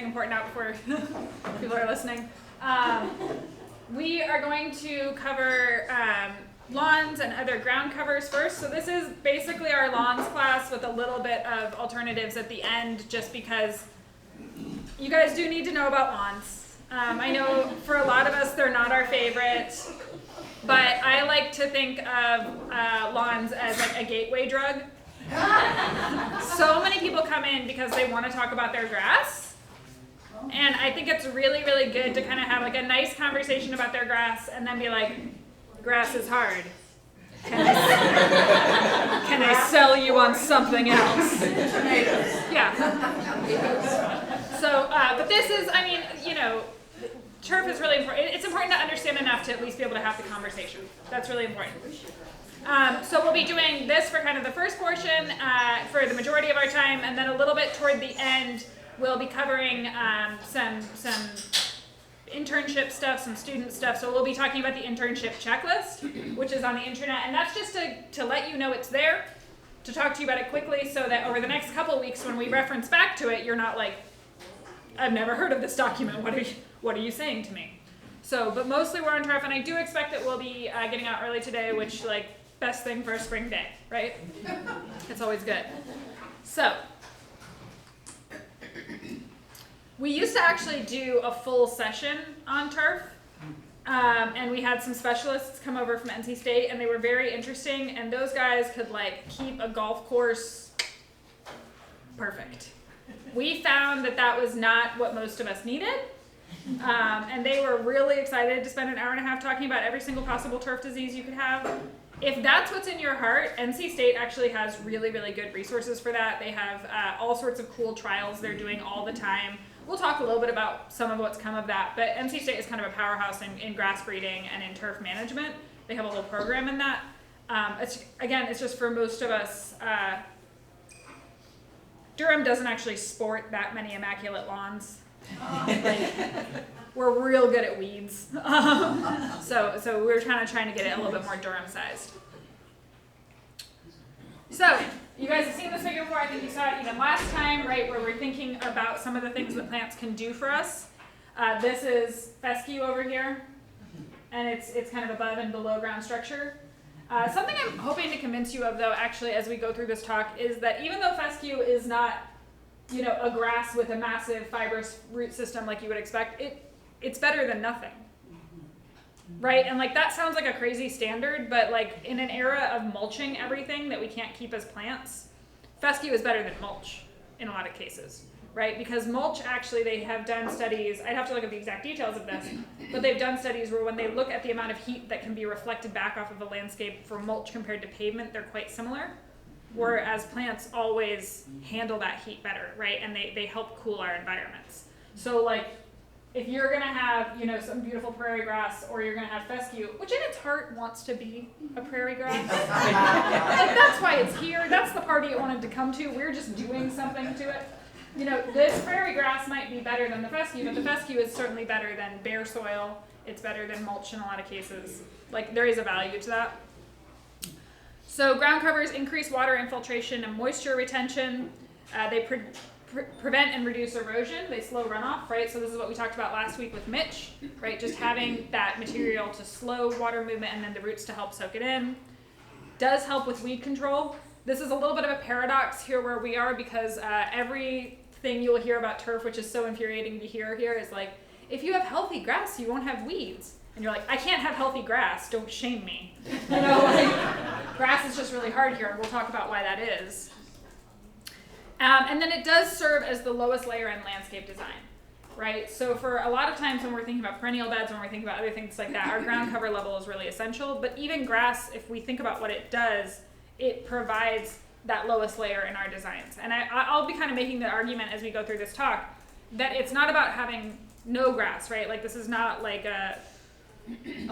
something important out before people are listening. We are going to cover lawns and other ground covers first. So this is basically our lawns class with a little bit of alternatives at the end, just because you guys do need to know about lawns. I know for a lot of us they're not our favorite, but I like to think of lawns as like a gateway drug. So many people come in because they want to talk about their grass, and I think it's really, really good to kind of have like a nice conversation about their grass and then be like, grass is hard. Can I sell you on something else? Yeah. So, but this is, I mean, you know, turf is really important. It's important to understand enough to at least be able to have the conversation. That's really important. So we'll be doing this for kind of the first portion for the majority of our time, and then a little bit toward the end, we'll be covering some internship stuff, some student stuff. So we'll be talking about the internship checklist, which is on the internet, and that's just to let you know it's there, to talk to you about it quickly, so that over the next couple weeks when we reference back to it, you're not like, I've never heard of this document, what are you saying to me? So, but mostly we're on turf, and I do expect that we'll be getting out early today, which, like, best thing for a spring day, right? It's always good. So, we used to actually do a full session on turf, and we had some specialists come over from NC State, and they were very interesting, and those guys could, like, keep a golf course perfect. We found that that was not what most of us needed. And they were really excited to spend an hour and a half talking about every single possible turf disease you could have. If that's what's in your heart, NC State actually has really, really good resources for that. They have all sorts of cool trials they're doing all the time. We'll talk a little bit about some of what's come of that, but NC State is kind of a powerhouse in grass breeding and in turf management. They have a whole program in that. It's just for most of us, Durham doesn't actually sport that many immaculate lawns. We're real good at weeds. So we're trying to get it a little bit more Durham sized. So you guys have seen this figure before. I think you saw it even last time, right, where we're thinking about some of the things that plants can do for us. This is fescue over here, and it's kind of above and below ground structure. Something I'm hoping to convince you of, though, actually, as we go through this talk, is that even though fescue is not, you know, a grass with a massive fibrous root system like you would expect, it's better than nothing, right? And like that sounds like a crazy standard, but like in an era of mulching everything that we can't keep as plants, fescue is better than mulch in a lot of cases, right? Because mulch, actually, they have done studies, I'd have to look at the exact details of this, but they've done studies where when they look at the amount of heat that can be reflected back off of the landscape for mulch compared to pavement, they're quite similar. Whereas plants always handle that heat better, right? And they help cool our environments. So like, if you're gonna have, you know, some beautiful prairie grass, or you're gonna have fescue, which in its heart wants to be a prairie grass. Like that's why it's here. That's the party it wanted to come to. We're just doing something to it. You know, this prairie grass might be better than the fescue, but the fescue is certainly better than bare soil. It's better than mulch in a lot of cases. Like there is a value to that. So ground covers increase water infiltration and moisture retention. They prevent and reduce erosion. They slow runoff, right? So this is what we talked about last week with Mitch, right? Just having that material to slow water movement and then the roots to help soak it in. Does help with weed control. This is a little bit of a paradox here where we are, because everything you'll hear about turf, which is so infuriating to hear here, is like, if you have healthy grass, you won't have weeds. And you're like, I can't have healthy grass, don't shame me. You know, like, grass is just really hard here, and we'll talk about why that is. And then it does serve as the lowest layer in landscape design, right? So for a lot of times when we're thinking about perennial beds, when we're thinking about other things like that, our ground cover level is really essential. But even grass, if we think about what it does, it provides that lowest layer in our designs. And I'll be kind of making the argument as we go through this talk that it's not about having no grass, right? Like this is not like a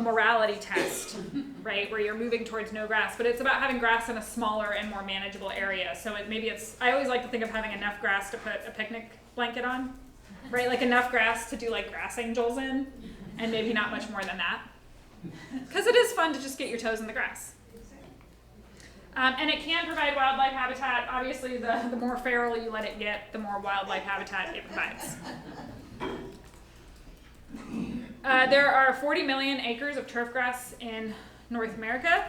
morality test, right, where you're moving towards no grass, but it's about having grass in a smaller and more manageable area. So I always like to think of having enough grass to put a picnic blanket on, right, like enough grass to do like grass angels in, and maybe not much more than that, because it is fun to just get your toes in the grass. And it can provide wildlife habitat. Obviously, the more feral you let it get, the more wildlife habitat it provides. There are 40 million acres of turf grass in North America.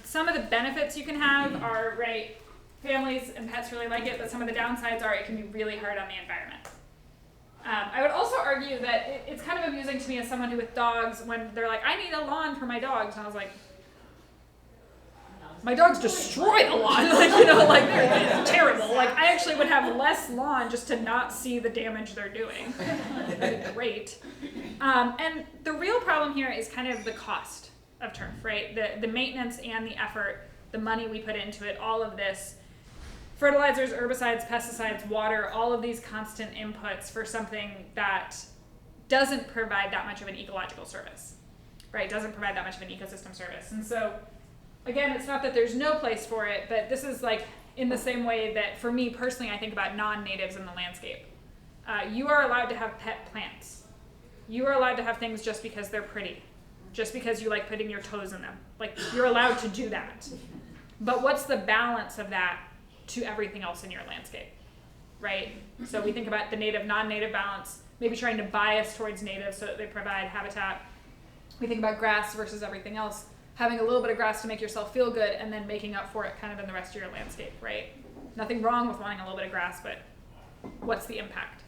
Some of the benefits you can have are, right, families and pets really like it, but some of the downsides are it can be really hard on the environment. I would also argue that it's kind of amusing to me as someone who with dogs when they're like, I need a lawn for my dogs. And I was like, my dogs destroy the lawn. Like, you know, like they're terrible. Like I actually would have less lawn just to not see the damage they're doing. That'd be great. And the real problem here is kind of the cost of turf, right? The maintenance and the effort, the money we put into it, all of this. Fertilizers, herbicides, pesticides, water, all of these constant inputs for something that doesn't provide that much of an ecological service, right? Doesn't provide that much of an ecosystem service. And so, again, it's not that there's no place for it, but this is like in the same way that for me personally, I think about non-natives in the landscape. You are allowed to have pet plants. You are allowed to have things just because they're pretty, just because you like putting your toes in them. Like you're allowed to do that. But what's the balance of that to everything else in your landscape, right? So we think about the native, non-native balance, maybe trying to bias towards native so that they provide habitat. We think about grass versus everything else, having a little bit of grass to make yourself feel good and then making up for it kind of in the rest of your landscape, right? Nothing wrong with wanting a little bit of grass, but what's the impact?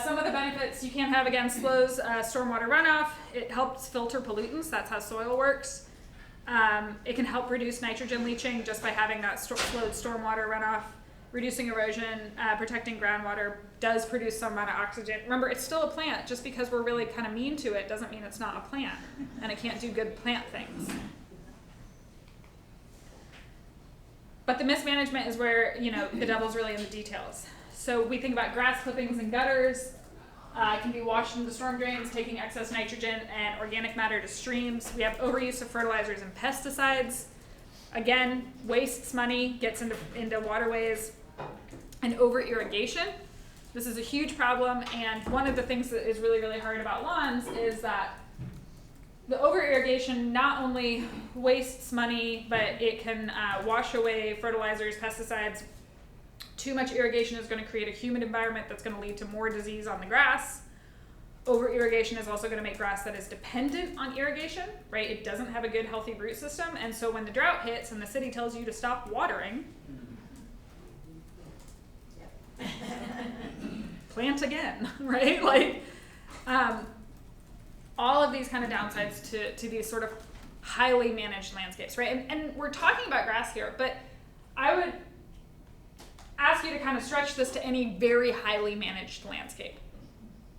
Some of the benefits you can have, again, slows stormwater runoff. It helps filter pollutants. That's how soil works. It can help reduce nitrogen leaching just by having that slowed stormwater runoff. Reducing erosion, protecting groundwater, does produce some amount of oxygen. Remember, it's still a plant. Just because we're really kind of mean to it doesn't mean it's not a plant, and it can't do good plant things. But the mismanagement is where, you know, the devil's really in the details. So we think about grass clippings and gutters. It can be washed into storm drains, taking excess nitrogen and organic matter to streams. We have overuse of fertilizers and pesticides. Again, wastes money, gets into waterways, and over-irrigation. This is a huge problem, and one of the things that is really, really hard about lawns is that the over-irrigation not only wastes money, but it can wash away fertilizers, pesticides. Too much irrigation is going to create a humid environment that's going to lead to more disease on the grass. Over-irrigation is also going to make grass that is dependent on irrigation, right? It doesn't have a good, healthy root system, and so when the drought hits and the city tells you to stop watering, plant again, right? Like, all of these kind of downsides to these sort of highly managed landscapes, right? And we're talking about grass here, but I would ask you to kind of stretch this to any very highly managed landscape,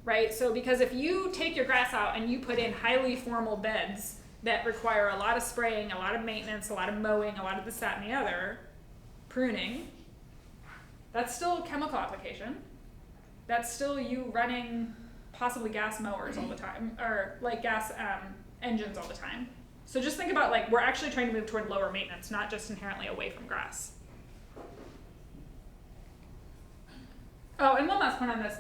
right? So because if you take your grass out and you put in highly formal beds that require a lot of spraying, a lot of maintenance, a lot of mowing, a lot of this, that, and the other, pruning, that's still chemical application. That's still you running possibly gas mowers all the time, or like gas engines all the time. So just think about, like, we're actually trying to move toward lower maintenance, not just inherently away from grass. Oh, and one last point on this.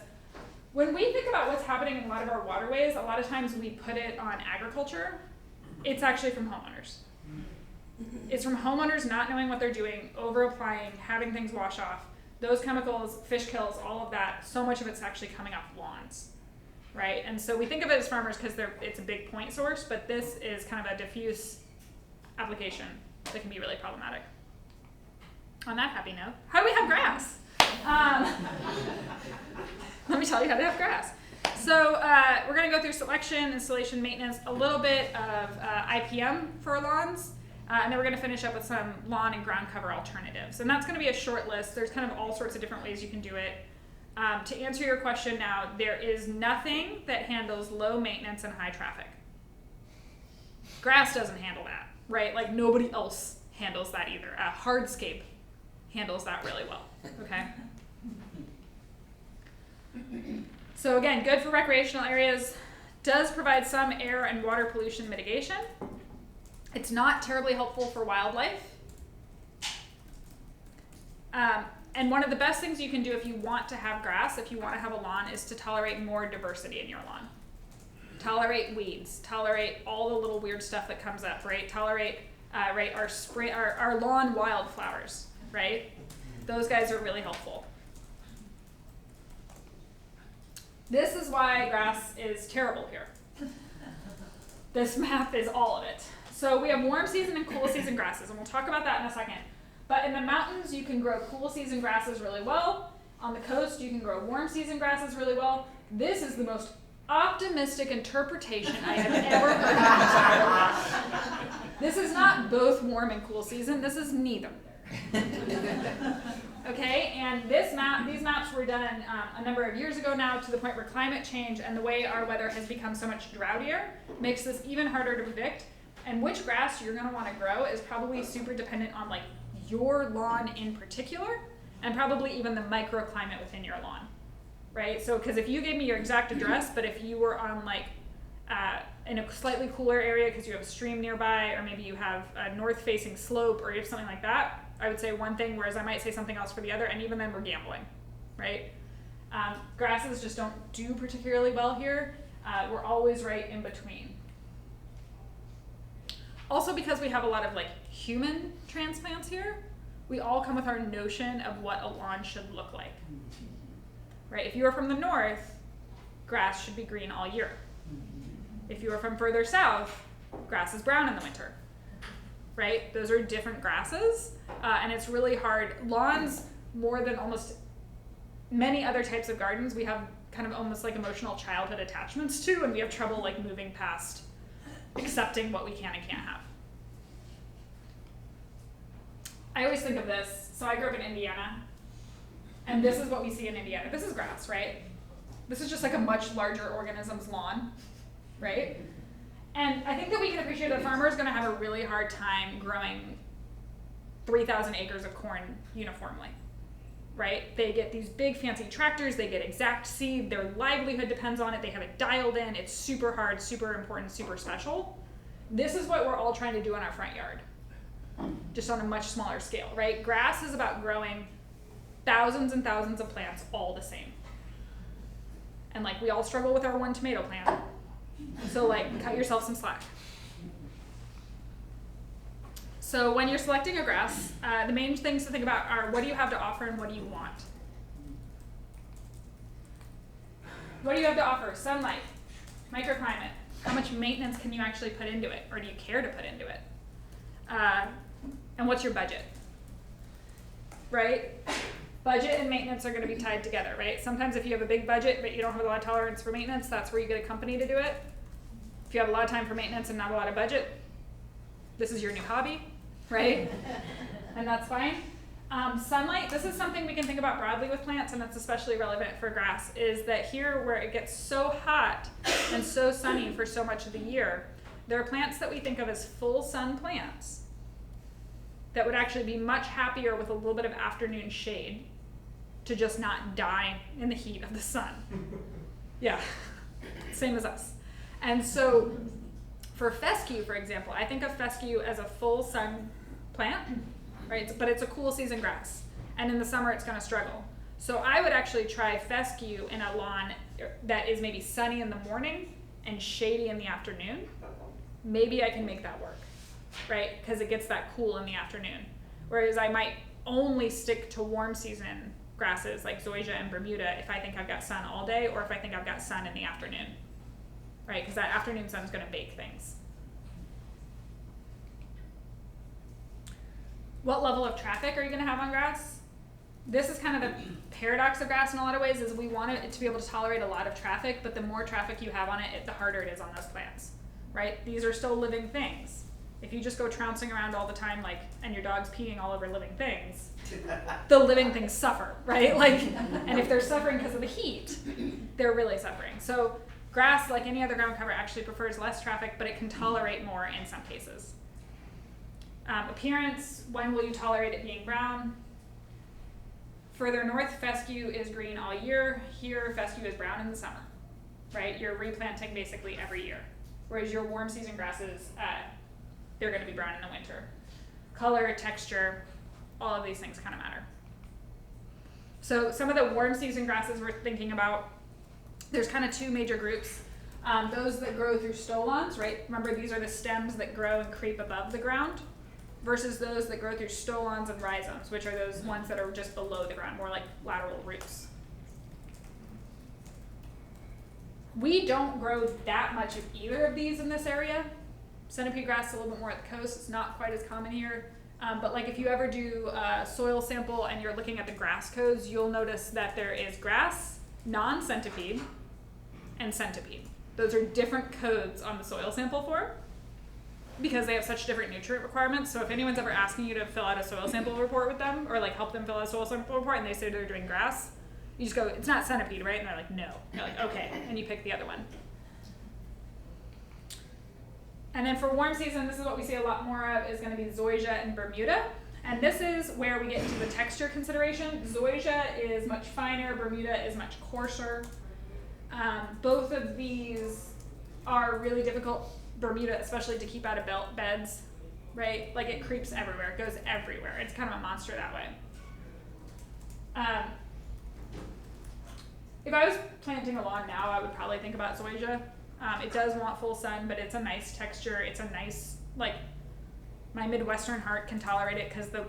When we think about what's happening in a lot of our waterways, a lot of times we put it on agriculture. It's actually from homeowners. It's from homeowners not knowing what they're doing, over-applying, having things wash off. Those chemicals, fish kills, all of that, so much of it's actually coming off lawns, right? And so we think of it as farmers because it's a big point source, but this is kind of a diffuse application that can be really problematic. On that happy note, how do we have grass? Let me tell you how to have grass. So we're going to go through selection, installation, maintenance, a little bit of IPM for lawns, and then we're going to finish up with some lawn and ground cover alternatives. And that's going to be a short list. There's kind of all sorts of different ways you can do it. To answer your question now, there is nothing that handles low maintenance and high traffic. Grass doesn't handle that, right? Like nobody else handles that either. Hardscape handles that really well, okay? So again, good for recreational areas, does provide some air and water pollution mitigation. It's not terribly helpful for wildlife. And one of the best things you can do if you want to have grass, if you want to have a lawn, is to tolerate more diversity in your lawn. tolerate weeds, tolerate all the little weird stuff that comes up, right? Tolerate right, our lawn wildflowers, right? Those guys are really helpful. This is why grass is terrible here. This map is all of it. So we have warm season and cool season grasses, and we'll talk about that in a second. But in the mountains, you can grow cool season grasses really well. On the coast, you can grow warm season grasses really well. This is the most optimistic interpretation I have ever heard in my entire life. This is not both warm and cool season. This is neither. Okay, and these maps were done a number of years ago now, to the point where climate change and the way our weather has become so much droughtier makes this even harder to predict. And which grass you're going to want to grow is probably super dependent on like your lawn in particular, and probably even the microclimate within your lawn, right? So, because if you gave me your exact address, but if you were on like in a slightly cooler area because you have a stream nearby, or maybe you have a north-facing slope, or you have something like that, I would say one thing, whereas I might say something else for the other, and even then we're gambling, right? Grasses just don't do particularly well here. We're always right in between. Also, because we have a lot of like human transplants here, we all come with our notion of what a lawn should look like, right? If you are from the north, grass should be green all year. If you are from further south, grass is brown in the winter, right? Those are different grasses, and it's really hard. Lawns, more than almost many other types of gardens, we have kind of almost like emotional childhood attachments to, and we have trouble like moving past accepting what we can and can't have. I always think of this. So I grew up in Indiana, and this is what we see in Indiana. This is grass, right? This is just like a much larger organism's lawn, right? And I think that we can appreciate that a farmer is going to have a really hard time growing 3,000 acres of corn uniformly, right? They get these big fancy tractors, they get exact seed, their livelihood depends on it, they have it dialed in, it's super hard, super important, super special. This is what we're all trying to do in our front yard, just on a much smaller scale, right? Grass is about growing thousands and thousands of plants all the same. And like we all struggle with our one tomato plant. So like cut yourself some slack. So when you're selecting a grass, the main things to think about are what do you have to offer and what do you want? What do you have to offer? Sunlight, microclimate. How much maintenance can you actually put into it, or do you care to put into it? And what's your budget, right? Budget and maintenance are going to be tied together, right? Sometimes if you have a big budget but you don't have a lot of tolerance for maintenance, that's where you get a company to do it. If you have a lot of time for maintenance and not a lot of budget, this is your new hobby, right? And that's fine. Sunlight, this is something we can think about broadly with plants, and it's especially relevant for grass, is that here where it gets so hot and so sunny for so much of the year, there are plants that we think of as full sun plants that would actually be much happier with a little bit of afternoon shade to just not die in the heat of the sun. Yeah, same as us. And so for fescue, for example, I think of fescue as a full sun plant, right? But it's a cool season grass. And in the summer, it's gonna struggle. So I would actually try fescue in a lawn that is maybe sunny in the morning and shady in the afternoon. Maybe I can make that work, right? Because it gets that cool in the afternoon. Whereas I might only stick to warm season grasses like zoysia and Bermuda if I think I've got sun all day, or if I think I've got sun in the afternoon, right? Because that afternoon sun is going to bake things. What level of traffic are you going to have on grass? This is kind of the paradox of grass in a lot of ways, is we want it to be able to tolerate a lot of traffic, but the more traffic you have on it, the harder it is on those plants, right? These are still living things. If you just go trouncing around all the time, like, and your dog's peeing all over living things, the living things suffer, right? Like, and if they're suffering because of the heat, they're really suffering. So grass, like any other ground cover, actually prefers less traffic, but it can tolerate more in some cases. Appearance, when will you tolerate it being brown? Further north, fescue is green all year. Here, fescue is brown in the summer, right? You're replanting basically every year. Whereas your warm season grasses, they're going to be brown in the winter. Color, texture, all of these things kind of matter. So some of the warm season grasses we're thinking about, there's kind of two major groups. Those that grow through stolons, right? Remember, these are the stems that grow and creep above the ground, versus those that grow through stolons and rhizomes, which are those ones that are just below the ground, more like lateral roots. We don't grow that much of either of these in this area. Centipede grass is a little bit more at the coast. It's not quite as common here. But like if you ever do a soil sample and you're looking at the grass codes, you'll notice that there is grass, non-centipede, and centipede. Those are different codes on the soil sample form because they have such different nutrient requirements. So if anyone's ever asking you to fill out a soil sample report with them, or like help them fill out a soil sample report and they say they're doing grass, you just go, it's not centipede, right? And they're like, no. You're like, okay. And you pick the other one. And then for warm season, this is what we see a lot more of, is going to be zoysia and Bermuda. And this is where we get into the texture consideration. Zoysia is much finer, Bermuda is much coarser. Both of these are really difficult, Bermuda especially, to keep out of beds, right? Like it creeps everywhere, it goes everywhere. It's kind of a monster that way. If I was planting a lawn now, I would probably think about zoysia. It does want full sun, but it's a nice texture. It's a nice, like, my Midwestern heart can tolerate it because the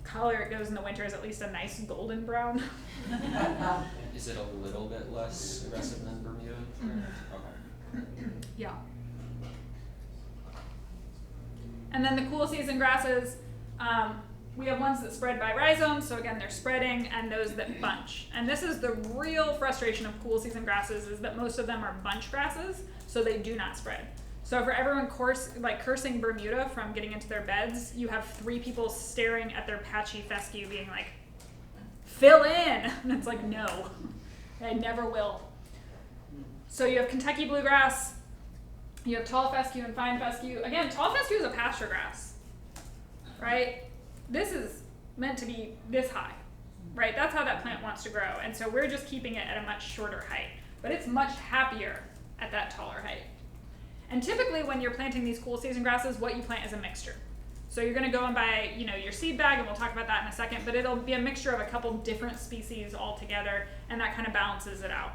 color it goes in the winter is at least a nice golden brown. Is it a little bit less aggressive than Bermuda? Mm-hmm. Okay. Yeah. And then the cool season grasses, we have ones that spread by rhizomes, so again, they're spreading, and those that bunch. And this is the real frustration of cool season grasses, is that most of them are bunch grasses, so they do not spread. So for everyone cursing Bermuda from getting into their beds, you have 3 people staring at their patchy fescue being like, fill in! And it's like, no, I never will. So you have Kentucky bluegrass, you have tall fescue and fine fescue. Again, tall fescue is a pasture grass, right? This is meant to be this high, right? That's how that plant wants to grow. And so we're just keeping it at a much shorter height, but it's much happier at that taller height. And typically when you're planting these cool season grasses, what you plant is a mixture. So you're gonna go and buy, your seed bag, and we'll talk about that in a second, but it'll be a mixture of a couple different species all together, and that kind of balances it out.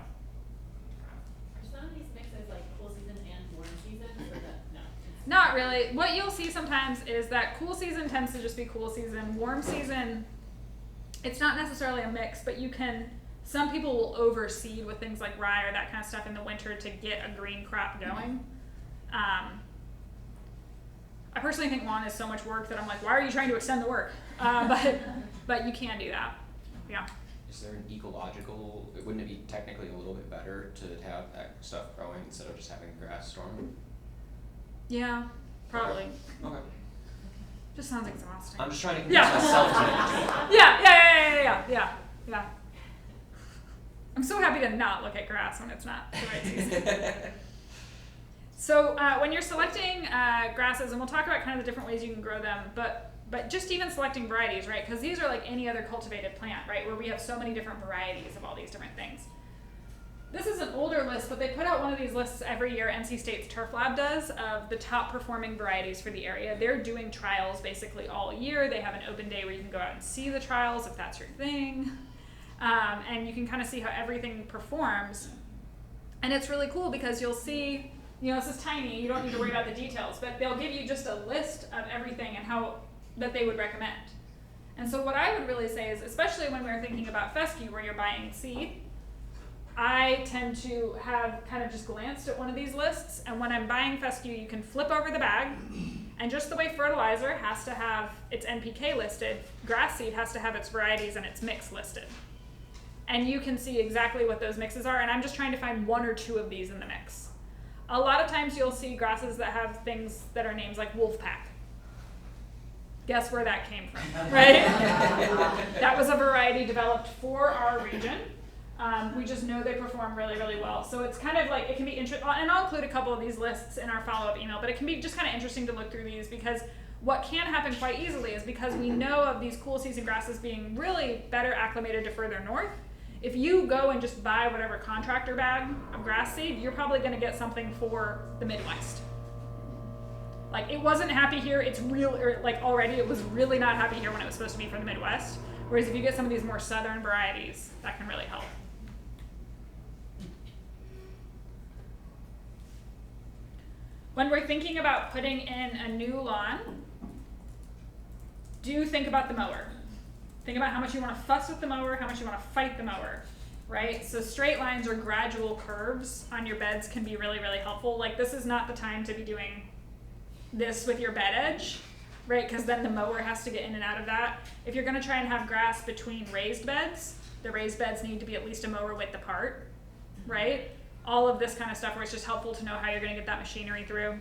Are some of these mixes like cool season and warm season, or that, no? Not really. What you'll see sometimes is that cool season tends to just be cool season. Warm season, it's not necessarily a mix, but some people will overseed with things like rye or that kind of stuff in the winter to get a green crop going. I personally think lawn is so much work that I'm like, why are you trying to extend the work? But you can do that. Yeah. Is there an ecological, wouldn't it be technically a little bit better to have that stuff growing instead of just having grass storm? Yeah, probably. Okay. Just sounds exhausting. I'm just trying to convince myself to. Yeah. I'm so happy to not look at grass when it's not the right season. So when you're selecting grasses, and we'll talk about kind of the different ways you can grow them, but just even selecting varieties, right? Because these are like any other cultivated plant, right? Where we have so many different varieties of all these different things. This is an older list, but they put out one of these lists every year, NC State's Turf Lab does, of the top performing varieties for the area. They're doing trials basically all year. They have an open day where you can go out and see the trials if that's your thing. And you can kind of see how everything performs. And it's really cool because you'll see, this is tiny, you don't need to worry about the details, but they'll give you just a list of everything and how that they would recommend. And so what I would really say is, especially when we're thinking about fescue where you're buying seed, I tend to have kind of just glanced at one of these lists, and when I'm buying fescue, you can flip over the bag, and just the way fertilizer has to have its NPK listed, grass seed has to have its varieties and its mix listed. And you can see exactly what those mixes are, and I'm just trying to find 1 or 2 of these in the mix. A lot of times you'll see grasses that have things that are names like Wolfpack. Guess where that came from, right? That was a variety developed for our region. We just know they perform really, really well. So it's kind of like, it can be interesting, and I'll include a couple of these lists in our follow-up email, but it can be just kind of interesting to look through these, because what can happen quite easily is, because we know of these cool season grasses being really better acclimated to further north, if you go and just buy whatever contractor bag of grass seed, you're probably going to get something for the Midwest. Like, it wasn't happy here, already it was really not happy here when it was supposed to be for the Midwest. Whereas if you get some of these more southern varieties, that can really help. When we're thinking about putting in a new lawn, do think about the mower. Think about how much you want to fuss with the mower, how much you want to fight the mower, right? So straight lines or gradual curves on your beds can be really, really helpful. Like, this is not the time to be doing this with your bed edge, right? Because then the mower has to get in and out of that. If you're going to try and have grass between raised beds, the raised beds need to be at least a mower width apart, right? All of this kind of stuff where it's just helpful to know how you're going to get that machinery through.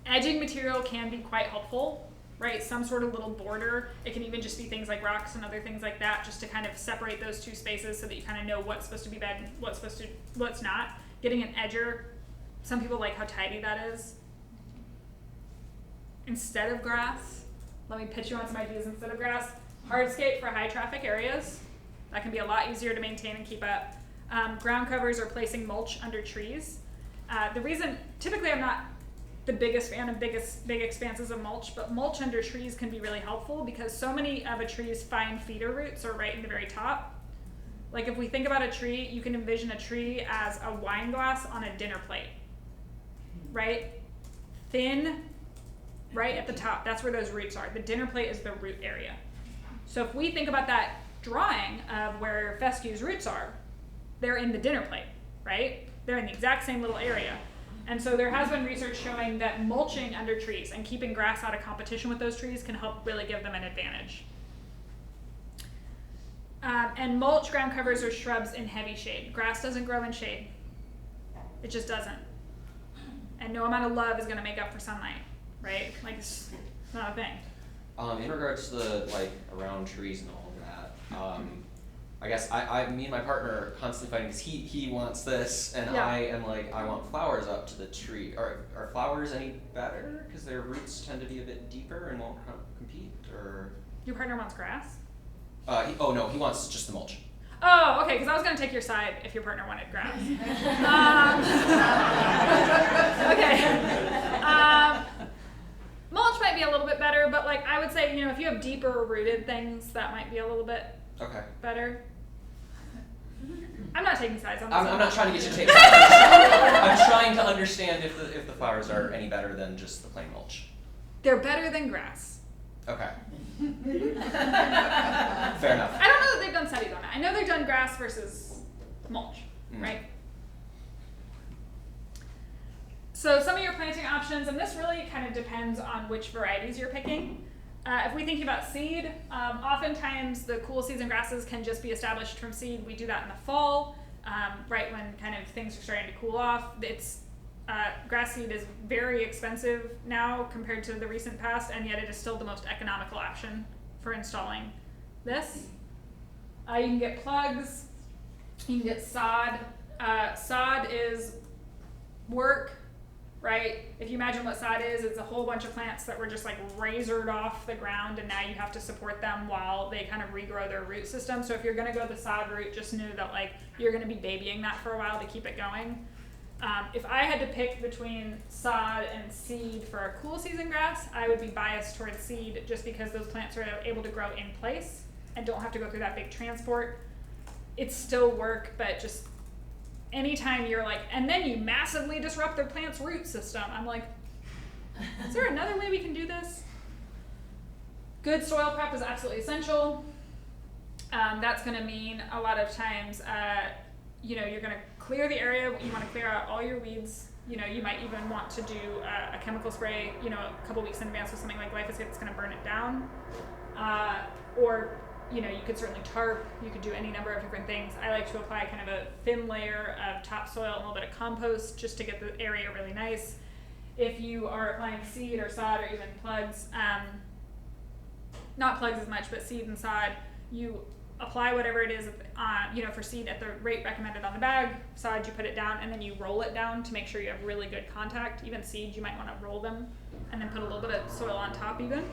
Edging material can be quite helpful, right? Some sort of little border. It can even just be things like rocks and other things like that, just to kind of separate those two spaces so that you kind of know what's supposed to be bed and what's not. Getting an edger, some people like how tidy that is. Instead of grass, let me pitch you on some ideas instead of grass. Hardscape for high traffic areas. That can be a lot easier to maintain and keep up. Ground covers or placing mulch under trees. The reason, typically I'm not the biggest fan of big expanses of mulch, but mulch under trees can be really helpful because so many of a tree's fine feeder roots are right in the very top. Like, if we think about a tree, you can envision a tree as a wine glass on a dinner plate, right? Thin, right at the top, that's where those roots are. The dinner plate is the root area. So if we think about that drawing of where fescue's roots are, they're in the dinner plate, right? They're in the exact same little area. And so there has been research showing that mulching under trees and keeping grass out of competition with those trees can help really give them an advantage. And mulch, ground covers, or shrubs in heavy shade. Grass doesn't grow in shade. It just doesn't. And no amount of love is going to make up for sunlight, right? Like, it's not a thing. In regards to the, like, around trees and all of that, I guess me and my partner are constantly fighting because he wants this, and Yeah. I am like, I want flowers up to the tree. Are flowers any better? Because their roots tend to be a bit deeper and won't compete, or? Your partner wants grass? He wants just the mulch. Oh, okay, because I was going to take your side if your partner wanted grass. Okay. Mulch might be a little bit better, but like I would say, if you have deeper rooted things, that might be a little bit better. I'm not taking sides on this. I'm not trying to get you to take sides. I'm trying to understand if the flowers are any better than just the plain mulch. They're better than grass. Okay. Fair enough. I don't know that they've done studies on it. I know they've done grass versus mulch, right? So some of your planting options, and this really kind of depends on which varieties you're picking. If we think about seed, oftentimes the cool season grasses can just be established from seed. We do that in the fall, right when kind of things are starting to cool off. Grass seed is very expensive now compared to the recent past, and yet it is still the most economical option for installing this. You can get plugs, you can get sod. Sod is work, right? If you imagine what sod is, it's a whole bunch of plants that were just like razored off the ground, and now you have to support them while they kind of regrow their root system. So if you're gonna go the sod route, just know that like you're gonna be babying that for a while to keep it going. If I had to pick between sod and seed for a cool season grass, I would be biased towards seed just because those plants are able to grow in place and don't have to go through that big transport. It's still work, but just anytime you're like, and then you massively disrupt their plant's root system, I'm like, is there another way we can do this? Good soil prep is absolutely essential. That's going to mean a lot of times, you're going to clear the area. You want to clear out all your weeds. You might even want to do a chemical spray, a couple weeks in advance with something like glyphosate that's going to burn it down. Or you could certainly tarp. You could do any number of different things. I like to apply kind of a thin layer of topsoil and a little bit of compost just to get the area really nice. If you are applying seed or sod or even plugs, not plugs as much, but seed and sod, you apply whatever it is, for seed at the rate recommended on the bag. Sod, you put it down, and then you roll it down to make sure you have really good contact. Even seeds, you might want to roll them, and then put a little bit of soil on top even.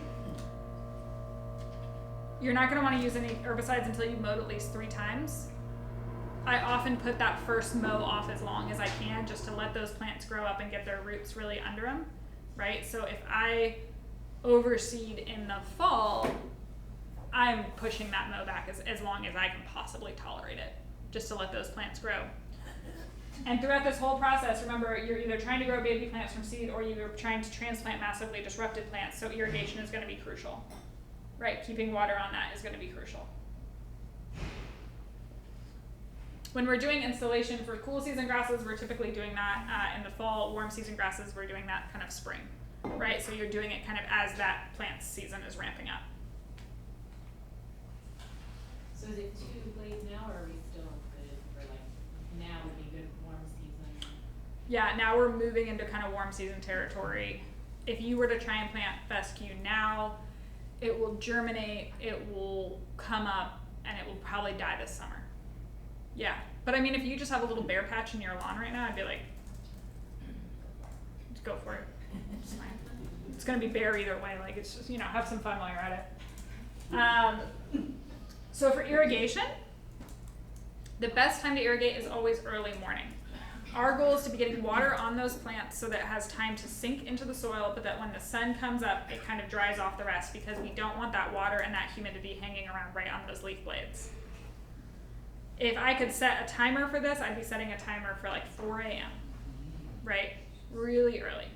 You're not going to want to use any herbicides until you've mowed at least 3 times. I often put that first mow off as long as I can just to let those plants grow up and get their roots really under them, right? So if I overseed in the fall, I'm pushing that mow back as long as I can possibly tolerate it, just to let those plants grow. And throughout this whole process, remember, you're either trying to grow baby plants from seed or you're trying to transplant massively disrupted plants, so irrigation is going to be crucial. Right? Keeping water on that is going to be crucial. When we're doing installation for cool season grasses, we're typically doing that in the fall. Warm season grasses, we're doing that kind of spring. Right? So you're doing it kind of as that plant season is ramping up. So is it too late now, or are we still good for like, now would be good warm season? Yeah, now we're moving into kind of warm season territory. If you were to try and plant fescue now, it will germinate, it will come up, and it will probably die this summer. Yeah, but I mean, if you just have a little bare patch in your lawn right now, I'd be like, just go for it. It's fine. It's gonna be bare either way. Like, it's just, have some fun while you're at it. So for irrigation, the best time to irrigate is always early morning. Our goal is to be getting water on those plants so that it has time to sink into the soil, but that when the sun comes up, it kind of dries off the rest, because we don't want that water and that humidity hanging around right on those leaf blades. If I could set a timer for this, I'd be setting a timer for like 4 a.m., right? Really early.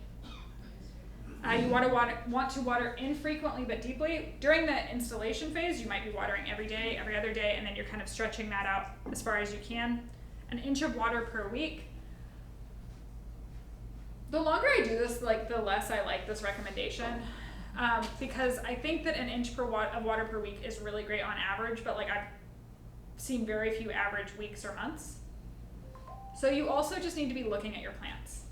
You want to water infrequently but deeply. During the installation phase, you might be watering every day, every other day, and then you're kind of stretching that out as far as you can. An inch of water per week. The longer I do this, like, the less I like this recommendation, because I think that an inch of water per week is really great on average, but like I've seen very few average weeks or months. So you also just need to be looking at your plants.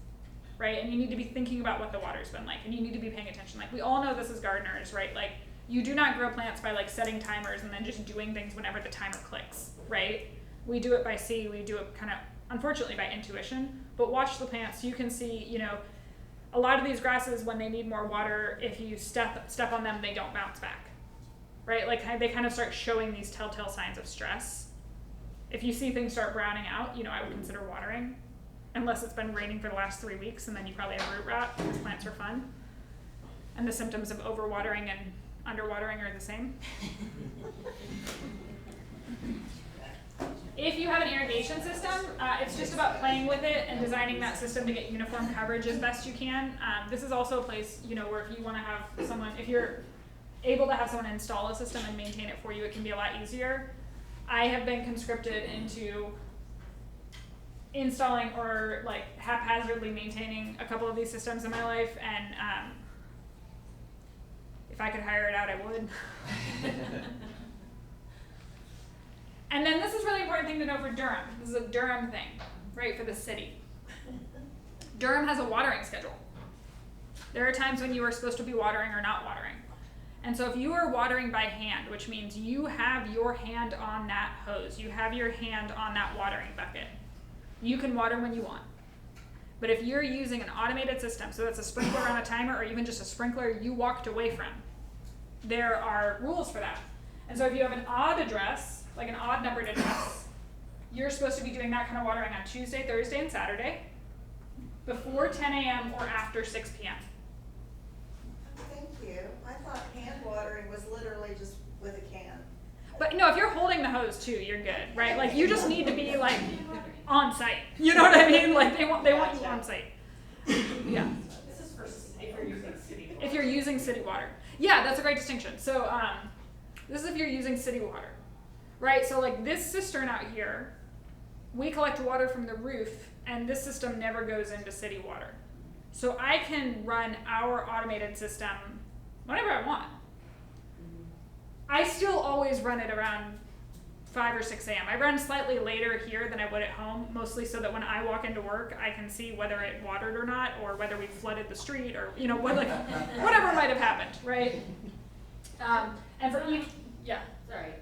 Right? And you need to be thinking about what the water's been like, and you need to be paying attention. Like, we all know this as gardeners, right? Like, you do not grow plants by like setting timers and then just doing things whenever the timer clicks, right? We do it by see, we do it kind of, unfortunately, by intuition, but watch the plants. You can see, a lot of these grasses, when they need more water, if you step on them, they don't bounce back, right? Like, they kind of start showing these telltale signs of stress. If you see things start browning out, I would consider watering. Unless it's been raining for the last 3 weeks, and then you probably have root rot, because plants are fun. And the symptoms of overwatering and underwatering are the same. If you have an irrigation system, it's just about playing with it and designing that system to get uniform coverage as best you can. This is also a place, where if you want to have someone, if you're able to have someone install a system and maintain it for you, it can be a lot easier. I have been conscripted into installing or like haphazardly maintaining a couple of these systems in my life, and if I could hire it out, I would. And then this is a really important thing to know for Durham. This is a Durham thing, right, for the city. Durham has a watering schedule. There are times when you are supposed to be watering or not watering. And so if you are watering by hand, which means you have your hand on that hose, you have your hand on that watering bucket, you can water when you want. But if you're using an automated system, so that's a sprinkler on a timer or even just a sprinkler you walked away from, there are rules for that. And so if you have an odd address, like an odd numbered address, you're supposed to be doing that kind of watering on Tuesday, Thursday, and Saturday, before 10 a.m. or after 6 p.m. Thank you. I thought hand watering was literally just with a can. But no, if you're holding the hose too, you're good, right? Like, you just need to be like on site. You know what I mean? Like, they want you on site. Yeah. This is for if you're using city water. If you're using city water. Yeah, that's a great distinction. So this is if you're using city water, right? So like this cistern out here, we collect water from the roof, and this system never goes into city water. So I can run our automated system whenever I want. I still always run it around 5 or 6 a.m. I run slightly later here than I would at home, mostly so that when I walk into work, I can see whether it watered or not, or whether we flooded the street, or whatever might have happened, right? And for each, yeah. Sorry,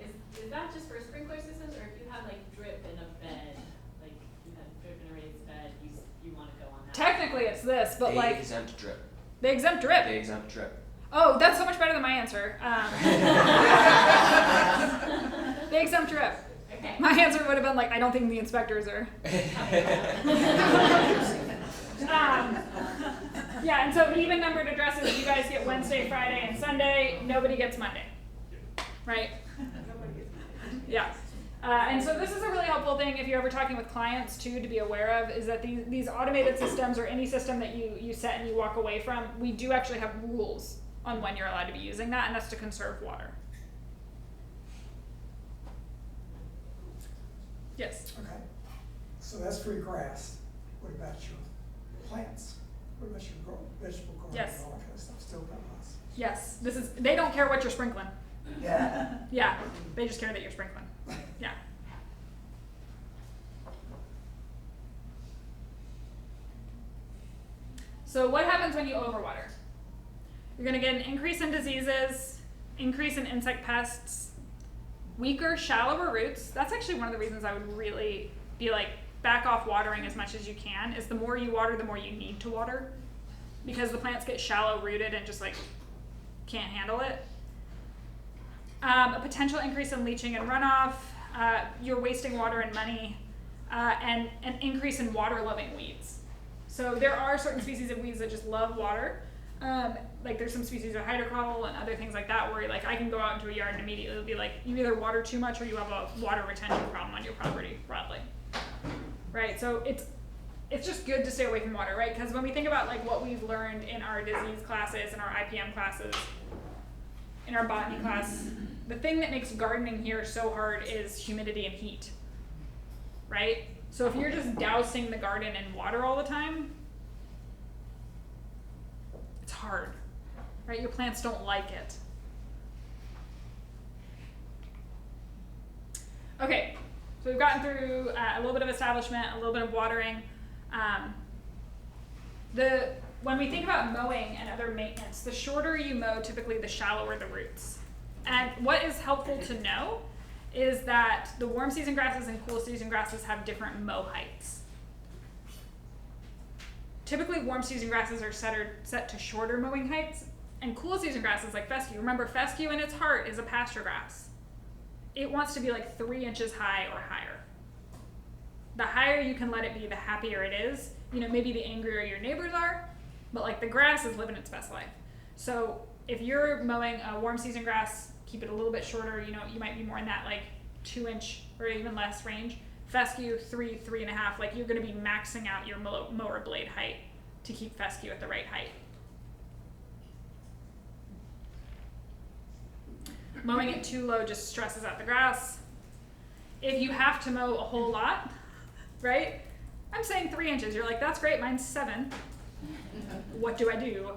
is that just for sprinkler systems, or if you have like drip in a bed, like you have drip in a raised bed, you want to go on that? Technically, it's this, but They exempt drip. They exempt drip. They exempt drip. Oh, that's so much better than my answer. They exempt drip. Okay. My answer would have been like, I don't think the inspectors are. Yeah, and so even numbered addresses, you guys get Wednesday, Friday, and Sunday. Nobody gets Monday, right? Yeah. And so this is a really helpful thing if you're ever talking with clients too to be aware of is that these automated systems or any system that you set and you walk away from, we do actually have rules on when you're allowed to be using that, and that's to conserve water. Yes? Okay, so that's free grass. What about your plants? What about your vegetable garden Yes. and all that kind of stuff? Still got lots. Yes. They don't care what you're sprinkling. Yeah. Yeah, they just care that you're sprinkling. Yeah. So what happens when you overwater? You're gonna get an increase in diseases, increase in insect pests, weaker, shallower roots. That's actually one of the reasons I would really be like, back off watering as much as you can, is the more you water, the more you need to water. Because the plants get shallow rooted and just like can't handle it. A potential increase in leaching and runoff, you're wasting water and money, and an increase in water-loving weeds. So there are certain species of weeds that just love water. Like there's some species of hydrocotyle and other things like that where like I can go out into a yard and immediately it'll be like you either water too much or you have a water retention problem on your property broadly. Right, so it's just good to stay away from water, right? Because when we think about like what we've learned in our disease classes and our IPM classes, in our botany class, the thing that makes gardening here so hard is humidity and heat, right? So if you're just dousing the garden in water all the time, it's hard, right? Your plants don't like it. Okay, so we've gotten through a little bit of establishment, a little bit of watering. When we think about mowing and other maintenance, the shorter you mow, typically the shallower the roots. And what is helpful to know is that the warm season grasses and cool season grasses have different mow heights. Typically warm season grasses are set to shorter mowing heights, and cool season grasses like fescue. Remember, fescue in its heart is a pasture grass. It wants to be like 3 inches high or higher. The higher you can let it be, the happier it is. You know, maybe the angrier your neighbors are, but like the grass is living its best life. So if you're mowing a warm season grass, keep it a little bit shorter. You know, you might be more in that like 2 inch or even less range. Fescue 3.5. Like you're going to be maxing out your mower blade height to keep fescue at the right height. Mowing it too low just stresses out the grass. If you have to mow a whole lot, right? I'm saying 3 inches. You're like, that's great, mine's 7. What do I do?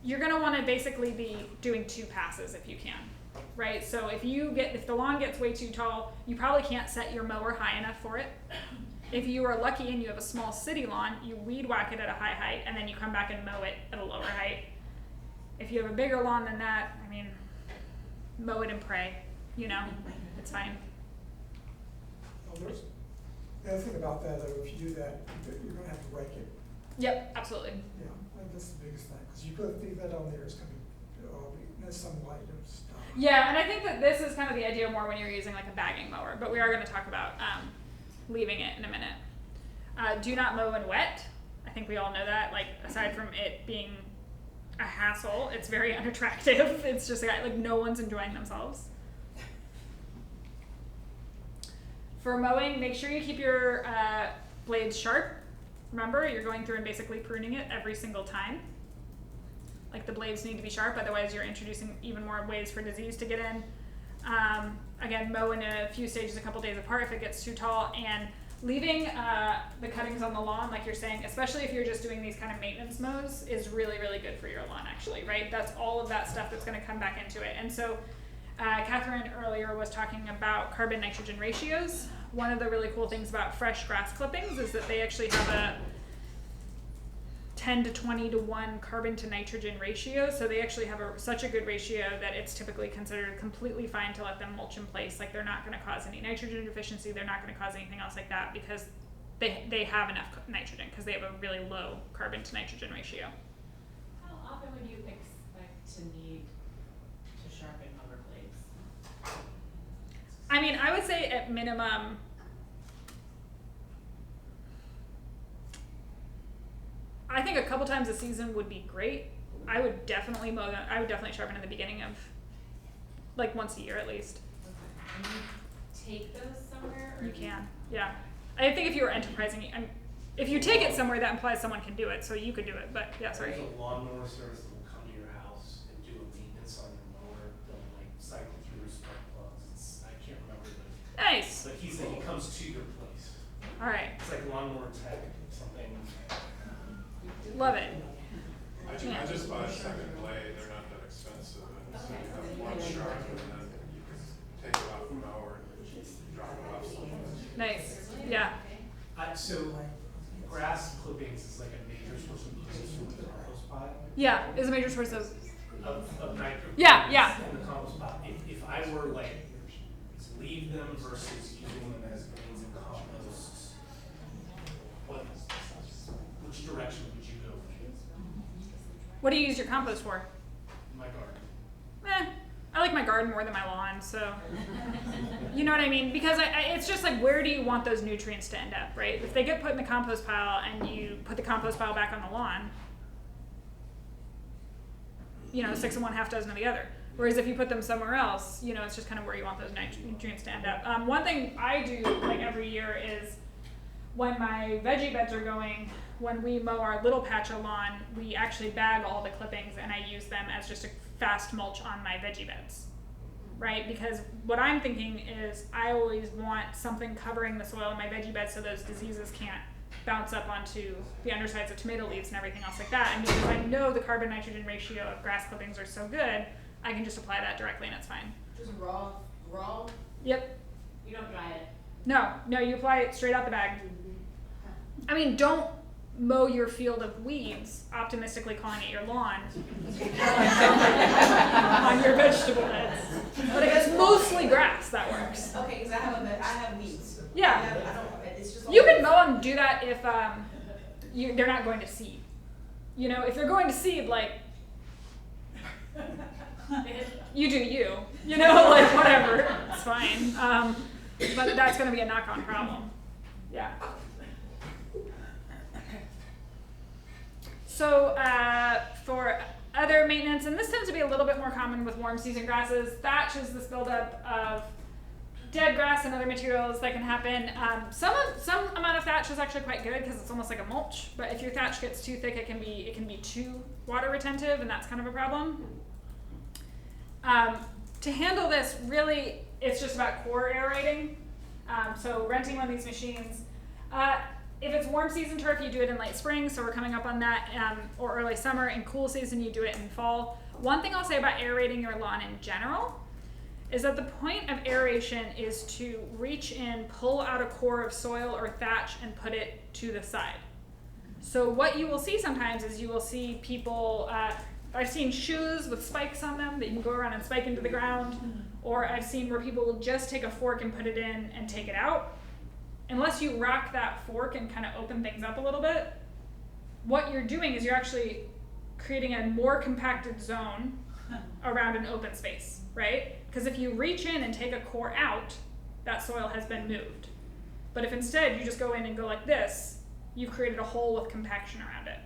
You're gonna wanna basically be doing 2 passes if you can, right? So if the lawn gets way too tall, you probably can't set your mower high enough for it. If you are lucky and you have a small city lawn, you weed whack it at a high height and then you come back and mow it at a lower height. If you have a bigger lawn than that, I mean, mow it and pray, you know, it's fine. Well, the other thing about that, though, if you do that, you're gonna have to rake it. Yep, absolutely. Yeah, I think that's the biggest thing, because you leave that on there, it's gonna be, there's some light and stuff. Yeah, and I think that this is kind of the idea more when you're using like a bagging mower, but we are gonna talk about leaving it in a minute. Do not mow when wet. I think we all know that, like aside from it being a hassle, it's very unattractive. It's just like no one's enjoying themselves. For mowing, make sure you keep your blades sharp. Remember, you're going through and basically pruning it every single time. Like the blades need to be sharp, otherwise you're introducing even more ways for disease to get in. Again, mow in a few stages a couple days apart if it gets too tall, and leaving the cuttings on the lawn, like you're saying, especially if you're just doing these kind of maintenance mows, is really, really good for your lawn actually, right? That's all of that stuff that's gonna come back into it. And so Catherine earlier was talking about carbon-nitrogen ratios. One of the really cool things about fresh grass clippings is that they actually have a 10 to 20 to 1 carbon to nitrogen ratio. So they actually have such a good ratio that it's typically considered completely fine to let them mulch in place. Like they're not going to cause any nitrogen deficiency. They're not going to cause anything else like that because they have enough nitrogen because they have a really low carbon to nitrogen ratio. How often would you expect to need to sharpen mower blades? I mean, I would say at minimum, I think a couple times a season would be great. I would definitely mow them. I would definitely sharpen in the beginning of, like once a year at least. Okay. And you take those somewhere, You can, yeah. I think if you were enterprising, if you take it somewhere, that implies someone can do it, so you could do it, but yeah, sorry. There's a lawnmower service that will come to your house and do a maintenance on your mower. They'll like cycle through spark plugs. I can't remember the. Nice, But he comes to your place. alright, It's like lawnmower tech, something. love it. I just bought a second blade, they're not that expensive, and so you have one sharp, and then you can take it off the mower and drop it off somewhere. Nice, yeah. So grass clippings is like a major source of use from the compost pile. Yeah, is a major source of, Of nitrogen. Yeah, yeah. In the compost pile. If I were like, to leave them versus using them as grains and compost, which direction would you go with? what do you use your compost for? My garden. I like my garden more than my lawn, so, you know what I mean? Because it's just like, where do you want those nutrients to end up, right? If they get put in the compost pile and you put the compost pile back on the lawn, 6 of one, half dozen of the other. Whereas if you put them somewhere else, it's just kind of where you want those nutrients to end up. One thing I do like every year is when my veggie beds are going, when we mow our little patch of lawn, we actually bag all the clippings and I use them as just a fast mulch on my veggie beds, right? Because what I'm thinking is I always want something covering the soil in my veggie beds so those diseases can't bounce up onto the undersides of tomato leaves and everything else like that. And because I know the carbon nitrogen ratio of grass clippings are so good, I can just apply that directly and it's fine. Just raw? Yep. You don't dry it? No, you apply it straight out the bag. I mean, don't mow your field of weeds, optimistically calling it your lawn, on your vegetable beds. But if it's mostly grass, that works. Okay, because I have weeds. Yeah. I don't, it's just. You can mow and do that if they're not going to seed. If they're going to seed, like, you do you. Like, whatever, it's fine. But that's going to be a knock-on problem. Yeah. So for other maintenance, and this tends to be a little bit more common with warm season grasses, thatch is this buildup of dead grass and other materials that can happen. Some amount of thatch is actually quite good because it's almost like a mulch. But if your thatch gets too thick, it can be too water retentive, and that's kind of a problem. To handle this, really, it's just about core aerating. So renting one of these machines. If it's warm season turf, you do it in late spring, so we're coming up on that, or early summer. In cool season, you do it in fall. One thing I'll say about aerating your lawn in general is that the point of aeration is to reach in, pull out a core of soil or thatch, and put it to the side. So what you will see sometimes is you will see people, I've seen shoes with spikes on them that you can go around and spike into the ground, or I've seen where people will just take a fork and put it in and take it out. Unless you rock that fork and kind of open things up a little bit, what you're doing is you're actually creating a more compacted zone around an open space, right? Because if you reach in and take a core out, that soil has been moved. But if instead you just go in and go like this, you've created a hole with compaction around it.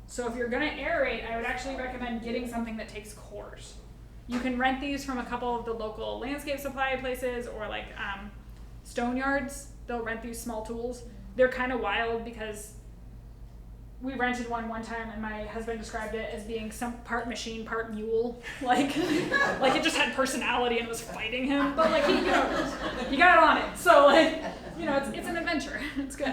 So if you're gonna aerate, I would actually recommend getting something that takes cores. You can rent these from a couple of the local landscape supply places or like stone yards. They'll rent these small tools. They're kind of wild because we rented one time and my husband described it as being some part machine, part mule. Like it just had personality and was fighting him. But like he got on it. So like, it's an adventure. It's good.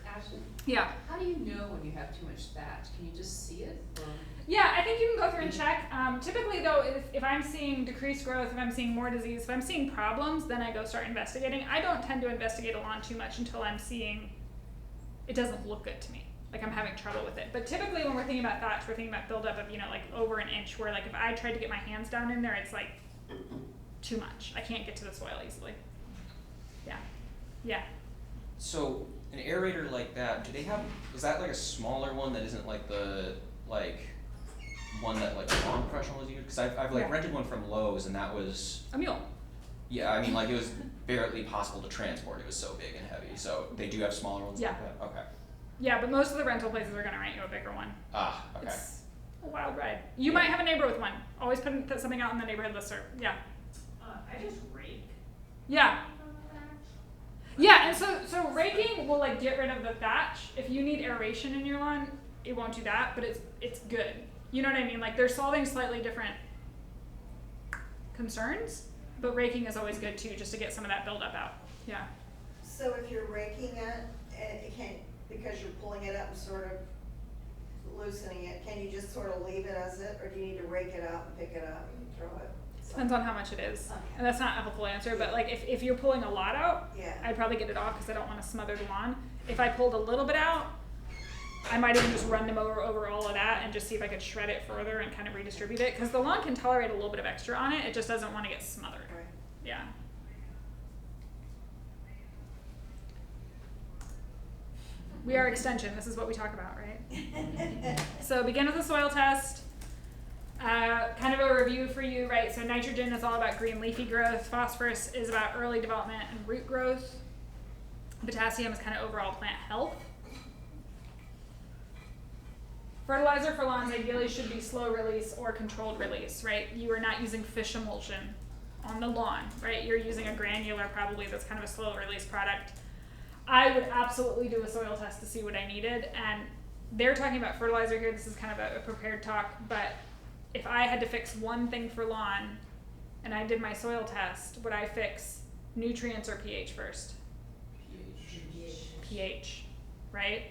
Ashley, Yeah. how do you know when you have too much thatch? Can you just see it? Or? Yeah, I think you can go through and check. Typically though, if I'm seeing decreased growth, if I'm seeing more disease, if I'm seeing problems, then I go start investigating. I don't tend to investigate a lawn too much until I'm seeing it doesn't look good to me. Like I'm having trouble with it. But typically when we're thinking about thatch, we're thinking about buildup of, like over an inch, where like if I tried to get my hands down in there, it's like too much. I can't get to the soil easily. Yeah. Yeah. So an aerator like that, is that like a smaller one that isn't like the, one that like lawn professionals use? Because I've Yeah. rented one from Lowe's and that was, A mule. yeah, I mean it was barely possible to transport. It was so big and heavy. So they do have smaller ones Yeah. like that? Okay. Yeah, but most of the rental places are gonna rent you a bigger one. Ah, okay. It's a wild ride. You might have a neighbor with one. Always put something out in the neighborhood listserv. Yeah. I just rake. Yeah. So raking will like get rid of the thatch. If you need aeration in your lawn, it won't do that, but it's good. You know what I mean? Like they're solving slightly different concerns, but raking is always good too, just to get some of that buildup out. Yeah. So if you're raking it, and it can't, because you're pulling it up and sort of loosening it, can you just sort of leave it as it, or do you need to rake it out and pick it up and throw it? Depends on how much it is. Okay. And that's not a helpful answer, but like if you're pulling a lot out, Yeah. I'd probably get it off because I don't want to smother the lawn. If I pulled a little bit out, I might even just run them over all of that and just see if I could shred it further and kind of redistribute it, because the lawn can tolerate a little bit of extra on it. It just doesn't want to get smothered. Right. Yeah. We are extension. This is what we talk about, right? So begin with a soil test. Kind of a review for you, right? So nitrogen is all about green leafy growth. Phosphorus is about early development and root growth. Potassium is kind of overall plant health. Fertilizer for lawns ideally should be slow release or controlled release, right? You are not using fish emulsion on the lawn, right? You're using a granular probably that's kind of a slow release product. I would absolutely do a soil test to see what I needed, and they're talking about fertilizer here. This is kind of a prepared talk, but if I had to fix one thing for lawn and I did my soil test, would I fix nutrients or pH first? pH, right?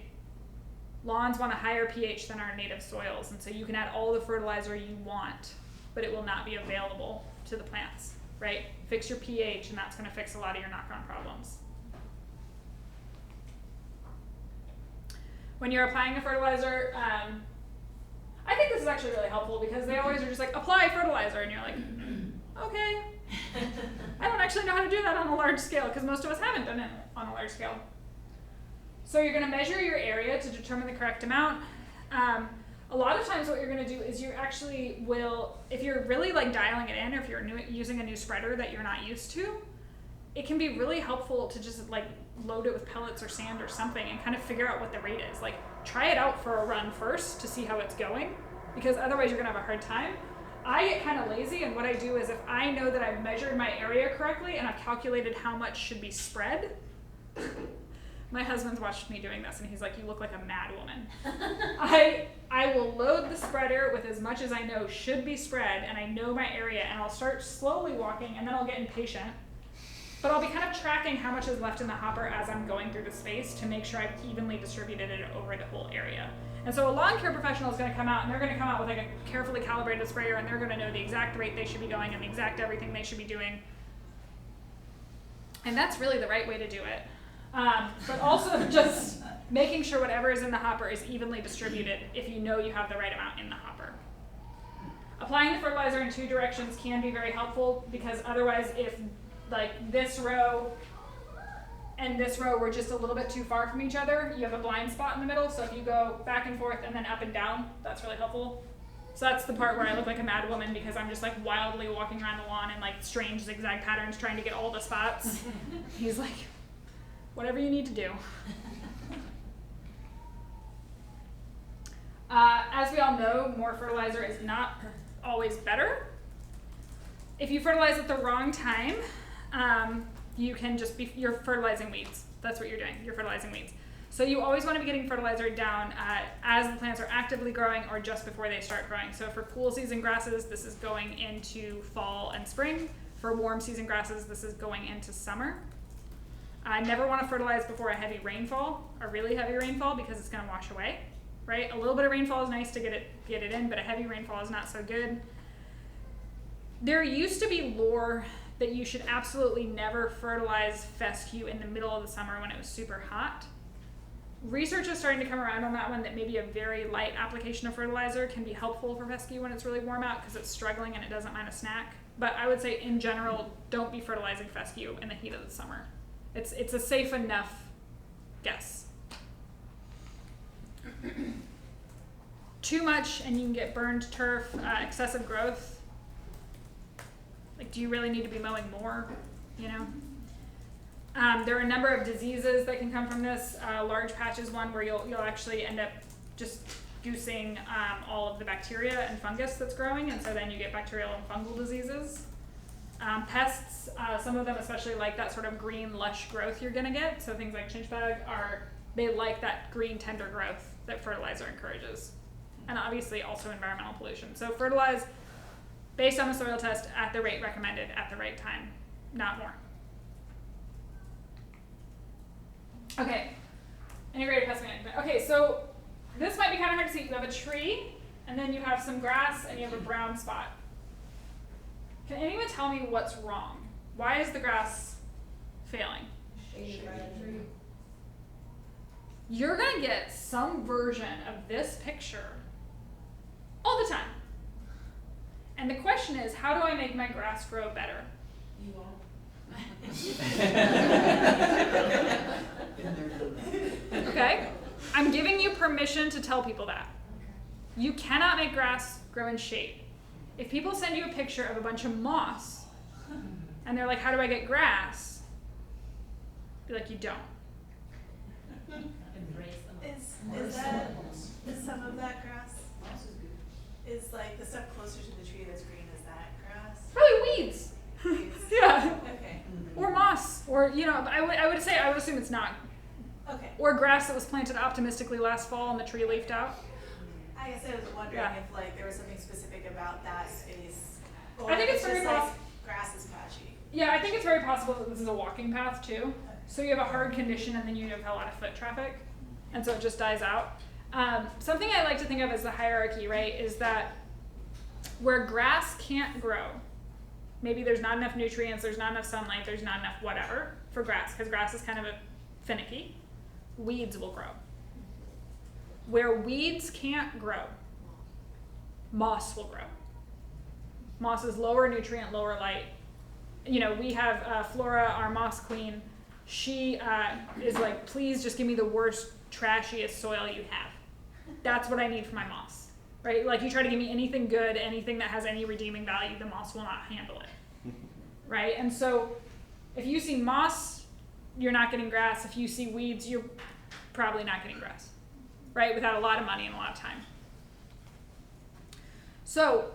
Lawns want a higher pH than our native soils, and so you can add all the fertilizer you want, but it will not be available to the plants, right? Fix your pH, and that's going to fix a lot of your knock-on problems. When you're applying a fertilizer, I think this is actually really helpful because they always are just like, apply fertilizer, and you're like, okay. I don't actually know how to do that on a large scale because most of us haven't done it on a large scale. So you're going to measure your area to determine the correct amount. A lot of times what you're going to do is you actually will, if you're really like dialing it in, or if you're using a new spreader that you're not used to, it can be really helpful to just like load it with pellets or sand or something and kind of figure out what the rate is. Like try it out for a run first to see how it's going, because otherwise you're going to have a hard time. I get kind of lazy, and what I do is if I know that I've measured my area correctly and I've calculated how much should be spread, my husband's watched me doing this and he's like, you look like a mad woman. I will load the spreader with as much as I know should be spread, and I know my area, and I'll start slowly walking, and then I'll get impatient. But I'll be kind of tracking how much is left in the hopper as I'm going through the space to make sure I've evenly distributed it over the whole area. And so a lawn care professional is going to come out, and they're going to come out with like a carefully calibrated sprayer, and they're going to know the exact rate they should be going and the exact everything they should be doing. And that's really the right way to do it. But also just making sure whatever is in the hopper is evenly distributed if you know you have the right amount in the hopper. Applying the fertilizer in two directions can be very helpful, because otherwise if like this row and this row were just a little bit too far from each other, you have a blind spot in the middle. So if you go back and forth and then up and down, that's really helpful. So that's the part where I look like a mad woman, because I'm just like wildly walking around the lawn in like strange zigzag patterns trying to get all the spots. He's like, whatever you need to do. As we all know, more fertilizer is not always better. If you fertilize at the wrong time, you can just be, you're fertilizing weeds. That's what you're doing, you're fertilizing weeds. So you always want to be getting fertilizer down as the plants are actively growing or just before they start growing. So for cool season grasses, this is going into fall and spring. For warm season grasses, this is going into summer. I never want to fertilize before a heavy rainfall, a really heavy rainfall, because it's going to wash away, right? A little bit of rainfall is nice to get it in, but a heavy rainfall is not so good. There used to be lore that you should absolutely never fertilize fescue in the middle of the summer when it was super hot. Research is starting to come around on that one, that maybe a very light application of fertilizer can be helpful for fescue when it's really warm out because it's struggling and it doesn't mind a snack. But I would say in general, don't be fertilizing fescue in the heat of the summer. It's a safe enough guess. Too much and you can get burned turf, excessive growth. Like, do you really need to be mowing more, you know? There are a number of diseases that can come from this. Large patch is one where you'll actually end up just goosing all of the bacteria and fungus that's growing, and so then you get bacterial and fungal diseases. Pests, some of them especially like that sort of green lush growth you're gonna get. So things like chinch bug they like that green tender growth that fertilizer encourages. And obviously also environmental pollution. So fertilize based on the soil test at the rate recommended at the right time, not more. Okay, integrated pest management. Okay, so this might be kind of hard to see. You have a tree, and then you have some grass, and you have a brown spot. Can anyone tell me what's wrong? Why is the grass failing? Shaded by a tree. You're gonna get some version of this picture all the time. And the question is, how do I make my grass grow better? You won't. Okay? I'm giving you permission to tell people that. You cannot make grass grow in shade. If people send you a picture of a bunch of moss, and they're like, how do I get grass? Be like, you don't. Embrace them. Is some of that grass? Is like the stuff closer to the tree that's green, is that grass? Probably weeds. Weeds. Yeah. Okay. Or moss. Or, I would assume it's not. Okay. Or grass that was planted optimistically last fall and the tree leafed out. I guess I was wondering Yeah. if like there was something specific about that space. Or I think if it's very just, like, possible. grass is patchy. Yeah, I think it's very possible that this is a walking path too. So you have a hard condition and then you have a lot of foot traffic. And so it just dies out. Something I like to think of as the hierarchy, right, is that where grass can't grow, maybe there's not enough nutrients, there's not enough sunlight, there's not enough whatever for grass, because grass is kind of finicky, weeds will grow. Where weeds can't grow, moss will grow. Moss is lower nutrient, lower light. We have Flora, our moss queen. She is like, please just give me the worst, trashiest soil you have. That's what I need for my moss, right? Like you try to give me anything good, anything that has any redeeming value, the moss will not handle it, right? And so if you see moss, you're not getting grass. If you see weeds, you're probably not getting grass, right? Without a lot of money and a lot of time. So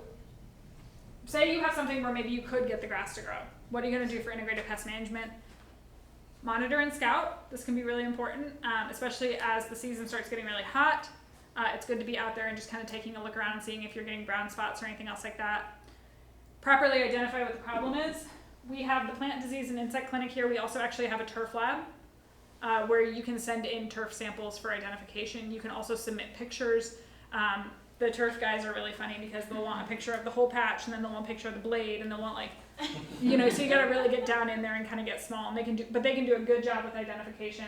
say you have something where maybe you could get the grass to grow. What are you going to do for integrated pest management? Monitor and scout. This can be really important, especially as the season starts getting really hot. It's good to be out there and just kind of taking a look around and seeing if you're getting brown spots or anything else like that. Properly identify what the problem is. We have the plant disease and insect clinic here. We also actually have a turf lab where you can send in turf samples for identification. You can also submit pictures. The turf guys are really funny because they'll want a picture of the whole patch and then they'll want a picture of the blade and they'll want so you gotta really get down in there and kind of get small. And they can do a good job with identification.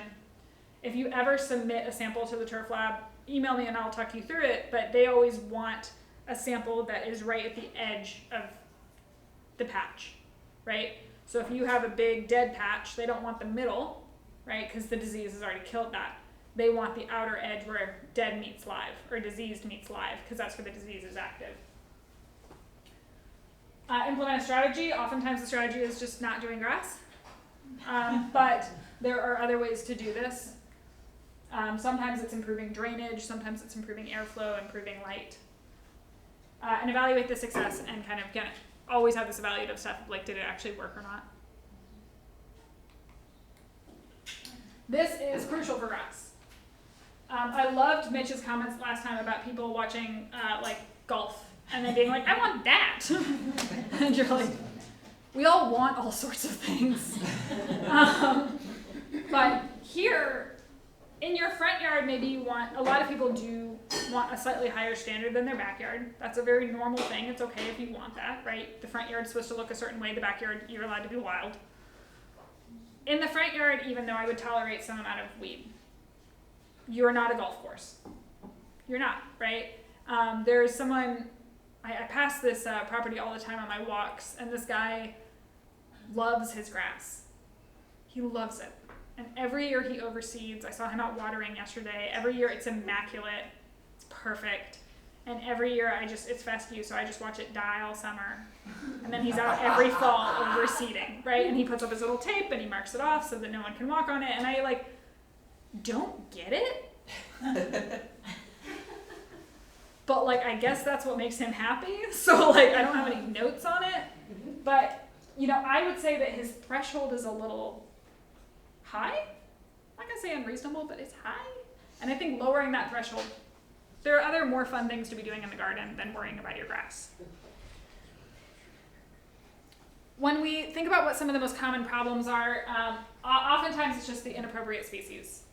If you ever submit a sample to the turf lab, email me and I'll talk you through it, but they always want a sample that is right at the edge of the patch, right? So if you have a big dead patch, they don't want the middle, right? Because the disease has already killed that. They want the outer edge where dead meets live, or diseased meets live, because that's where the disease is active. Implement a strategy. Oftentimes the strategy is just not doing grass, but there are other ways to do this. Sometimes it's improving drainage, sometimes it's improving airflow, improving light. And evaluate the success and kind of, again, always have this evaluative stuff of like, did it actually work or not? This is crucial for grass. I loved Mitch's comments last time about people watching golf and then being like, I want that. And you're like, we all want all sorts of things. But here, in your front yard, maybe a lot of people do want a slightly higher standard than their backyard. That's a very normal thing. It's okay if you want that, right? The front yard's supposed to look a certain way. The backyard, you're allowed to be wild. In the front yard, even though I would tolerate some amount of weed, you're not a golf course. You're not, right? There's someone, I pass this property all the time on my walks, and this guy loves his grass. He loves it. And every year he overseeds. I saw him out watering yesterday. Every year it's immaculate. It's perfect. And every year it's fescue, so I just watch it die all summer. And then he's out every fall overseeding, right? And he puts up his little tape and he marks it off so that no one can walk on it. And I don't get it. But I guess that's what makes him happy. So I don't have any notes on it. But I would say that his threshold is a little high. I'm not gonna say unreasonable, but it's high. And I think lowering that threshold, there are other more fun things to be doing in the garden than worrying about your grass. When we think about what some of the most common problems are, oftentimes it's just the inappropriate species,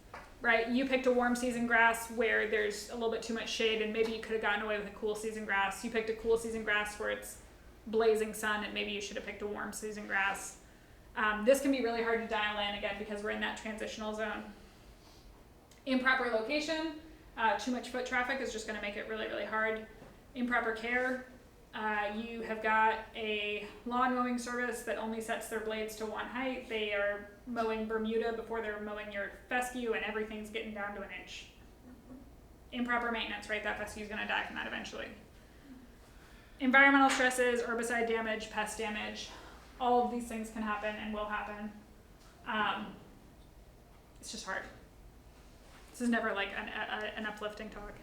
right? You picked a warm season grass where there's a little bit too much shade and maybe you could have gotten away with a cool season grass. You picked a cool season grass where it's blazing sun and maybe you should have picked a warm season grass. This can be really hard to dial in, again, because we're in that transitional zone. Improper location, too much foot traffic is just going to make it really, really hard. Improper care, you have got a lawn mowing service that only sets their blades to one height. They are mowing Bermuda before they're mowing your fescue and everything's getting down to an inch. Improper maintenance, right? That fescue is going to die from that eventually. Environmental stresses, herbicide damage, pest damage, all of these things can happen and will happen. It's just hard. This is never like an uplifting talk.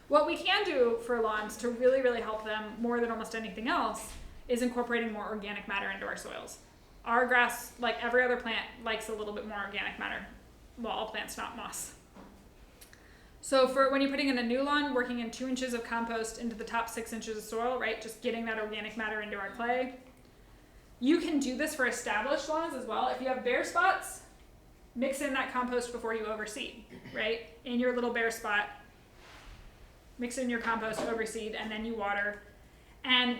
What we can do for lawns to really, really help them more than almost anything else is incorporating more organic matter into our soils. Our grass, like every other plant, likes a little bit more organic matter. Well, all plants, not moss. So for when you're putting in a new lawn, working in 2 inches of compost into the top 6 inches of soil, right? Just getting that organic matter into our clay. You can do this for established lawns as well. If you have bare spots, mix in that compost before you overseed, right? In your little bare spot, mix in your compost, overseed, and then you water. And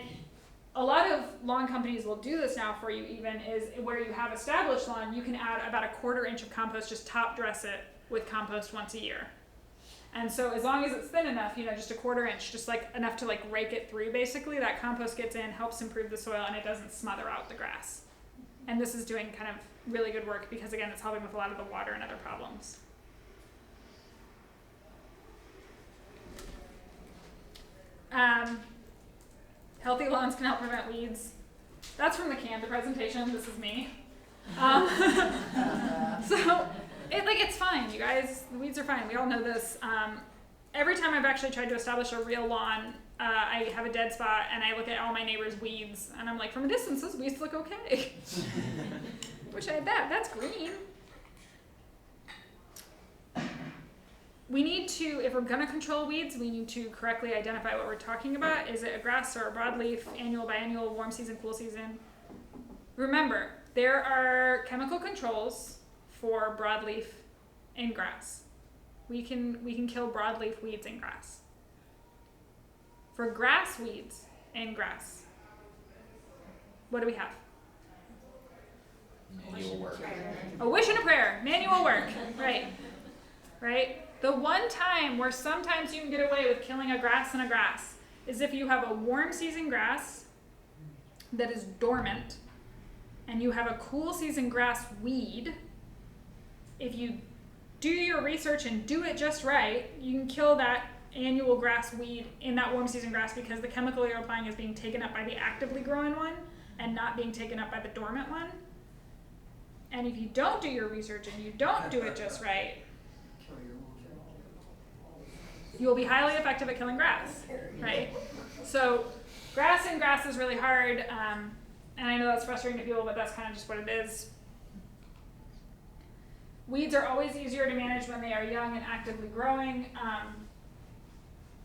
a lot of lawn companies will do this now for you even, is where you have established lawn, you can add about a 1/4 inch of compost, just top dress it with compost once a year. And so as long as it's thin enough, just a 1/4 inch, just like enough to like rake it through basically, that compost gets in, helps improve the soil, and it doesn't smother out the grass. And this is doing kind of really good work because again, it's helping with a lot of the water and other problems. Healthy lawns can help prevent weeds. That's from the Canada presentation. This is me. So it's fine, you guys. The weeds are fine. We all know this. Every time I've actually tried to establish a real lawn, I have a dead spot and I look at all my neighbors' weeds and I'm like, from a distance, those weeds look okay. Wish I had that. That's green. We need to, if we're gonna control weeds, we need to correctly identify what we're talking about. Is it a grass or a broadleaf, annual, biannual, warm season, cool season? Remember, there are chemical controls for broadleaf in grass. We can kill broadleaf weeds in grass. For grass weeds in grass, what do we have? Manual work. A wish and a prayer, manual work, right? The one time where sometimes you can get away with killing a grass in a grass is if you have a warm season grass that is dormant and you have a cool season grass weed. If you do your research and do it just right, you can kill that annual grass weed in that warm season grass because the chemical you're applying is being taken up by the actively growing one and not being taken up by the dormant one. And if you don't do your research and you don't do it just right, you will be highly effective at killing grass, right? So grass in grass is really hard, and I know that's frustrating to people, but that's kind of just what it is. Weeds are always easier to manage when they are young and actively growing.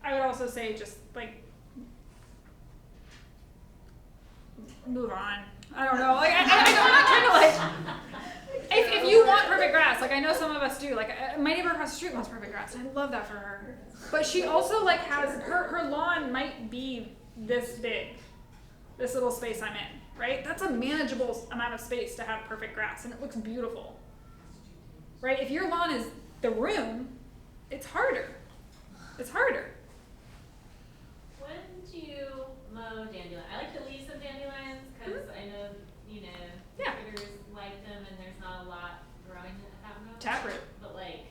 I would also say just like move on. I don't know. Like I'm not trying to like. If you want perfect grass, like I know some of us do. Like my neighbor across the street wants perfect grass, and I love that for her. But she also like has her lawn might be this big, this little space I'm in, right? That's a manageable amount of space to have perfect grass, and it looks beautiful, right? If your lawn is the room, it's harder. It's harder. When do you mow dandelion? I like to leave some dandelions because I know, Yeah. critters like them and there's not a lot growing at that moment. Taproot. But like,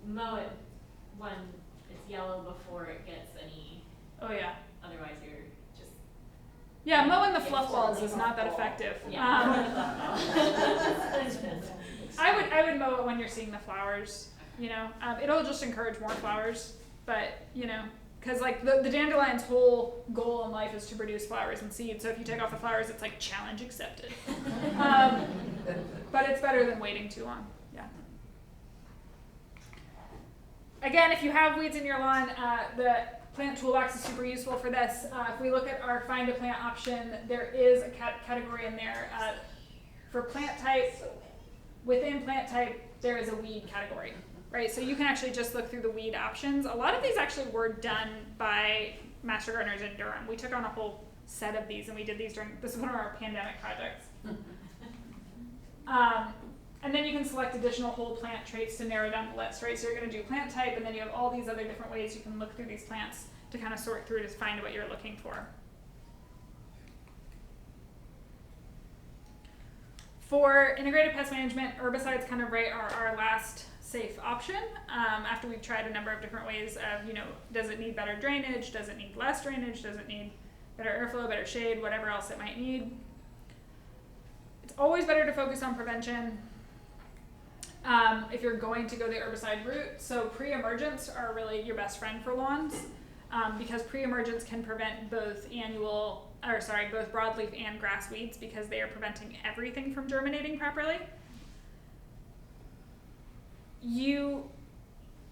mow it when it's yellow before it gets any, Oh yeah. otherwise you're just. Yeah, mowing the fluff balls is not that effective. Yeah. I would mow it when you're seeing the flowers. It'll just encourage more flowers. But because like the dandelion's whole goal in life is to produce flowers and seeds. So if you take off the flowers, it's like challenge accepted. But it's better than waiting too long. Yeah. Again, if you have weeds in your lawn, the plant toolbox is super useful for this. If we look at our find a plant option, there is a category in there for plant type. Within plant type, there is a weed category, right? So you can actually just look through the weed options. A lot of these actually were done by master gardeners in Durham. We took on a whole set of these, and we did these this is one of our pandemic projects. And then you can select additional whole plant traits to narrow down the list, right? So you're going to do plant type, and then you have all these other different ways you can look through these plants to kind of sort through to find what you're looking for. For integrated pest management, herbicides kind of are our last safe option. After we've tried a number of different ways of, does it need better drainage? Does it need less drainage? Does it need better airflow, better shade, whatever else it might need? It's always better to focus on prevention if you're going to go the herbicide route. So pre-emergents are really your best friend for lawns because pre-emergents can prevent both both broadleaf and grass weeds because they are preventing everything from germinating properly. You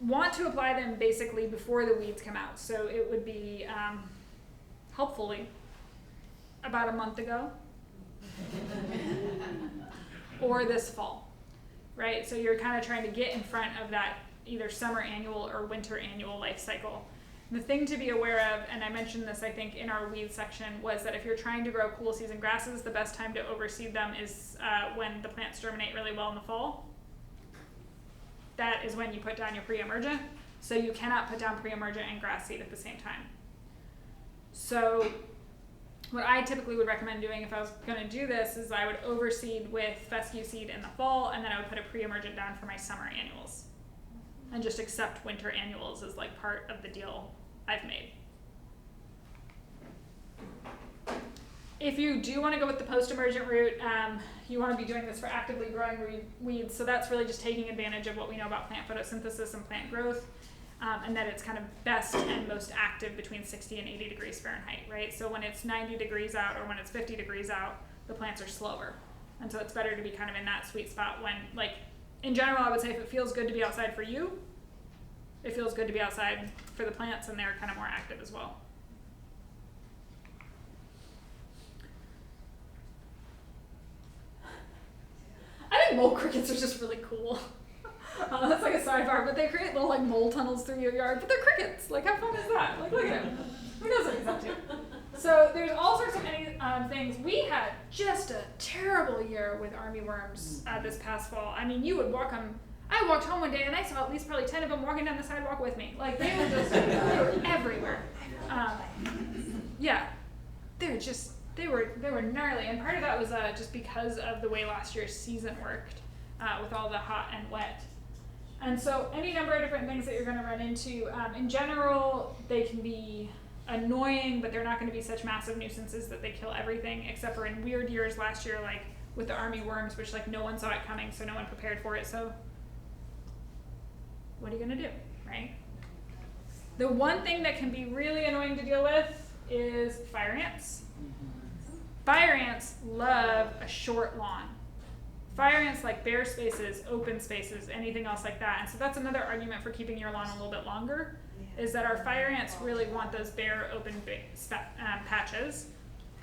want to apply them basically before the weeds come out. So it would be hopefully about a month ago or this fall, right? So you're kind of trying to get in front of that either summer annual or winter annual life cycle. The thing to be aware of, and I mentioned this I think in our weed section, was that if you're trying to grow cool season grasses, the best time to overseed them is when the plants germinate really well in the fall. That is when you put down your pre-emergent. So you cannot put down pre-emergent and grass seed at the same time. So what I typically would recommend doing if I was going to do this is I would overseed with fescue seed in the fall, and then I would put a pre-emergent down for my summer annuals. And just accept winter annuals as like part of the deal I've made. If you do want to go with the post-emergent route, you want to be doing this for actively growing weeds. So that's really just taking advantage of what we know about plant photosynthesis and plant growth, and that it's kind of best and most active between 60 and 80 degrees Fahrenheit, right? So when it's 90 degrees out or when it's 50 degrees out, the plants are slower. And so it's better to be kind of in that sweet spot when, like, in general, I would say if it feels good to be outside for you, it feels good to be outside for the plants, and they're kind of more active as well. I think mole crickets are just really cool. That's like a sidebar, but they create little like mole tunnels through your yard, but they're crickets. Like, how fun is that? Like, look at him. Who knows what he's up to? So there's all sorts of things. We had just a terrible year with army worms this past fall. I mean, you would walk them. I walked home one day and I saw at least probably 10 of them walking down the sidewalk with me. Like, they were just they were everywhere. Yeah, they were gnarly, and part of that was just because of the way last year's season worked with all the hot and wet. And so any number of different things that you're going to run into. In general, they can be annoying, but they're not going to be such massive nuisances that they kill everything, except for in weird years last year, like with the army worms, which like no one saw it coming, so no one prepared for it. So what are you going to do, right? The one thing that can be really annoying to deal with is fire ants. Fire ants love a short lawn. Fire ants like bare spaces, open spaces, anything else like that. And so that's another argument for keeping your lawn a little bit longer, is that our fire ants really want those bare, open patches.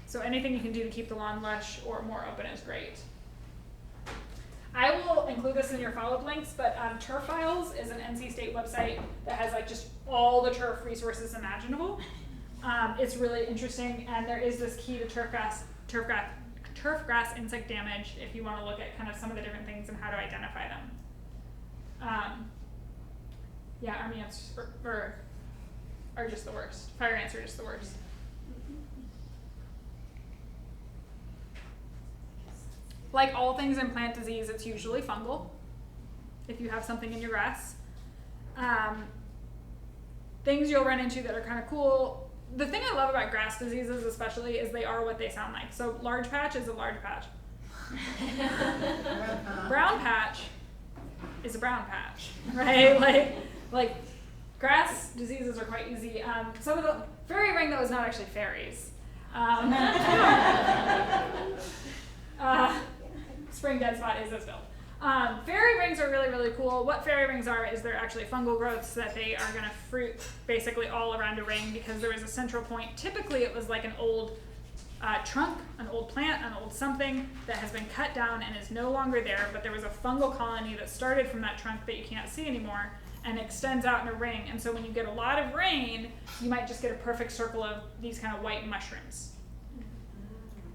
So anything you can do to keep the lawn lush or more open is great. I will include this in your follow-up links, but Turf Files is an NC State website that has like just all the turf resources imaginable. It's really interesting, and there is this key to turf grass insect damage if you want to look at kind of some of the different things and how to identify them. Yeah, army ants are just the worst. Fire ants are just the worst. Like all things in plant disease, it's usually fungal if you have something in your grass. Things you'll run into that are kind of cool. The thing I love about grass diseases especially is they are what they sound like. So large patch is a large patch. Brown patch is a brown patch, right? Like Grass diseases are quite easy. Some of the fairy ring though is not actually fairies. Spring dead spot is this build. Fairy rings are really, really cool. What fairy rings are is they're actually fungal growths that they are going to fruit basically all around a ring because there is a central point. Typically it was like an old trunk, an old plant, an old something that has been cut down and is no longer there, but there was a fungal colony that started from that trunk that you can't see anymore and extends out in a ring. And so when you get a lot of rain, you might just get a perfect circle of these kind of white mushrooms.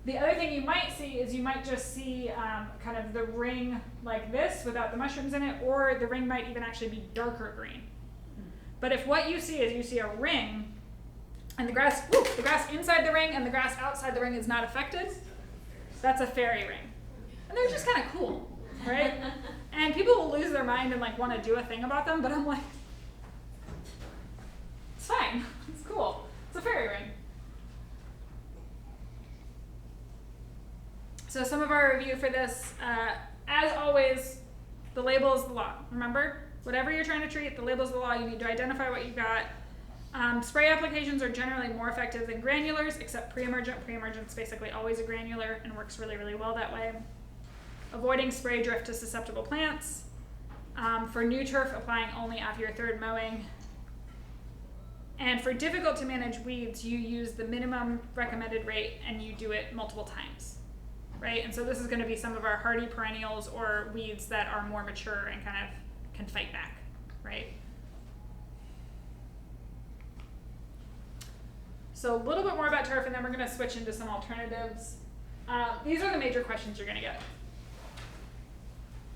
The other thing you might see is you might just see kind of the ring like this without the mushrooms in it, or the ring might even actually be darker green. But if what you see is you see a ring and the grass inside the ring and the grass outside the ring is not affected, that's a fairy ring. And they're just kind of cool, right? And people will lose their mind and like want to do a thing about them, but I'm like, it's fine, it's cool. It's a fairy ring. So some of our review for this, as always, the label is the law. Remember, whatever you're trying to treat, the label is the law. You need to identify what you've got. Spray applications are generally more effective than granulars, except pre-emergent. Pre-emergent's basically always a granular and works really, really well that way. Avoiding spray drift to susceptible plants. For new turf, applying only after your third mowing. And for difficult to manage weeds, you use the minimum recommended rate and you do it multiple times. Right? And so this is going to be some of our hardy perennials or weeds that are more mature and kind of can fight back, right? So a little bit more about turf, and then we're going to switch into some alternatives. These are the major questions you're going to get.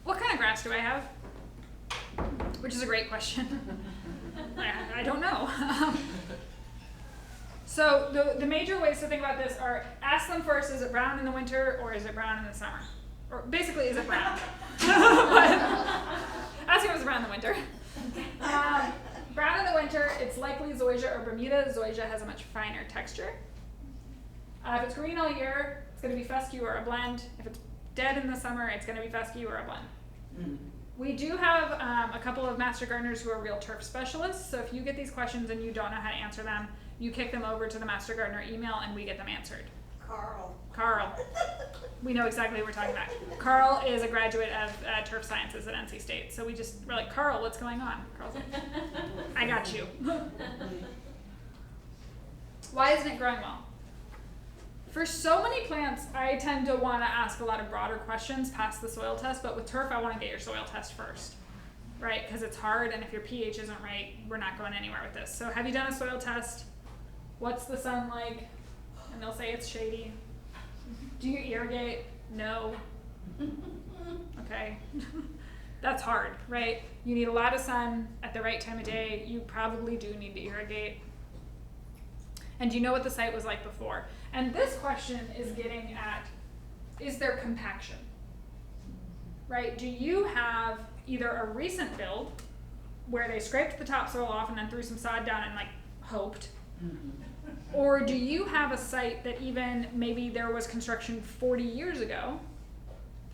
What kind of grass do I have? Which is a great question. I don't know. So the major ways to think about this are, ask them first, is it brown in the winter or is it brown in the summer? Or basically, is it brown? Ask them if it's brown in the winter. Brown in the winter, it's likely zoysia or Bermuda. Zoysia has a much finer texture. If it's green all year, it's going to be fescue or a blend. If it's dead in the summer, it's going to be fescue or a blend. We do have a couple of master gardeners who are real turf specialists. So if you get these questions and you don't know how to answer them, you kick them over to the master gardener email and we get them answered. Carl. We know exactly what we're talking about. Carl is a graduate of turf sciences at NC State. So we're like, Carl, what's going on? Carl's like, I got you. Why isn't it growing well? For so many plants, I tend to want to ask a lot of broader questions past the soil test, but with turf, I want to get your soil test first, right? Because it's hard, and if your pH isn't right, we're not going anywhere with this. So have you done a soil test? What's the sun like? And they'll say it's shady. Do you irrigate? No. Okay. That's hard, right? You need a lot of sun at the right time of day. You probably do need to irrigate. And do you know what the site was like before? And this question is getting at, is there compaction? Right? Do you have either a recent build where they scraped the topsoil off and then threw some sod down and like hoped? Or do you have a site that even maybe there was construction 40 years ago,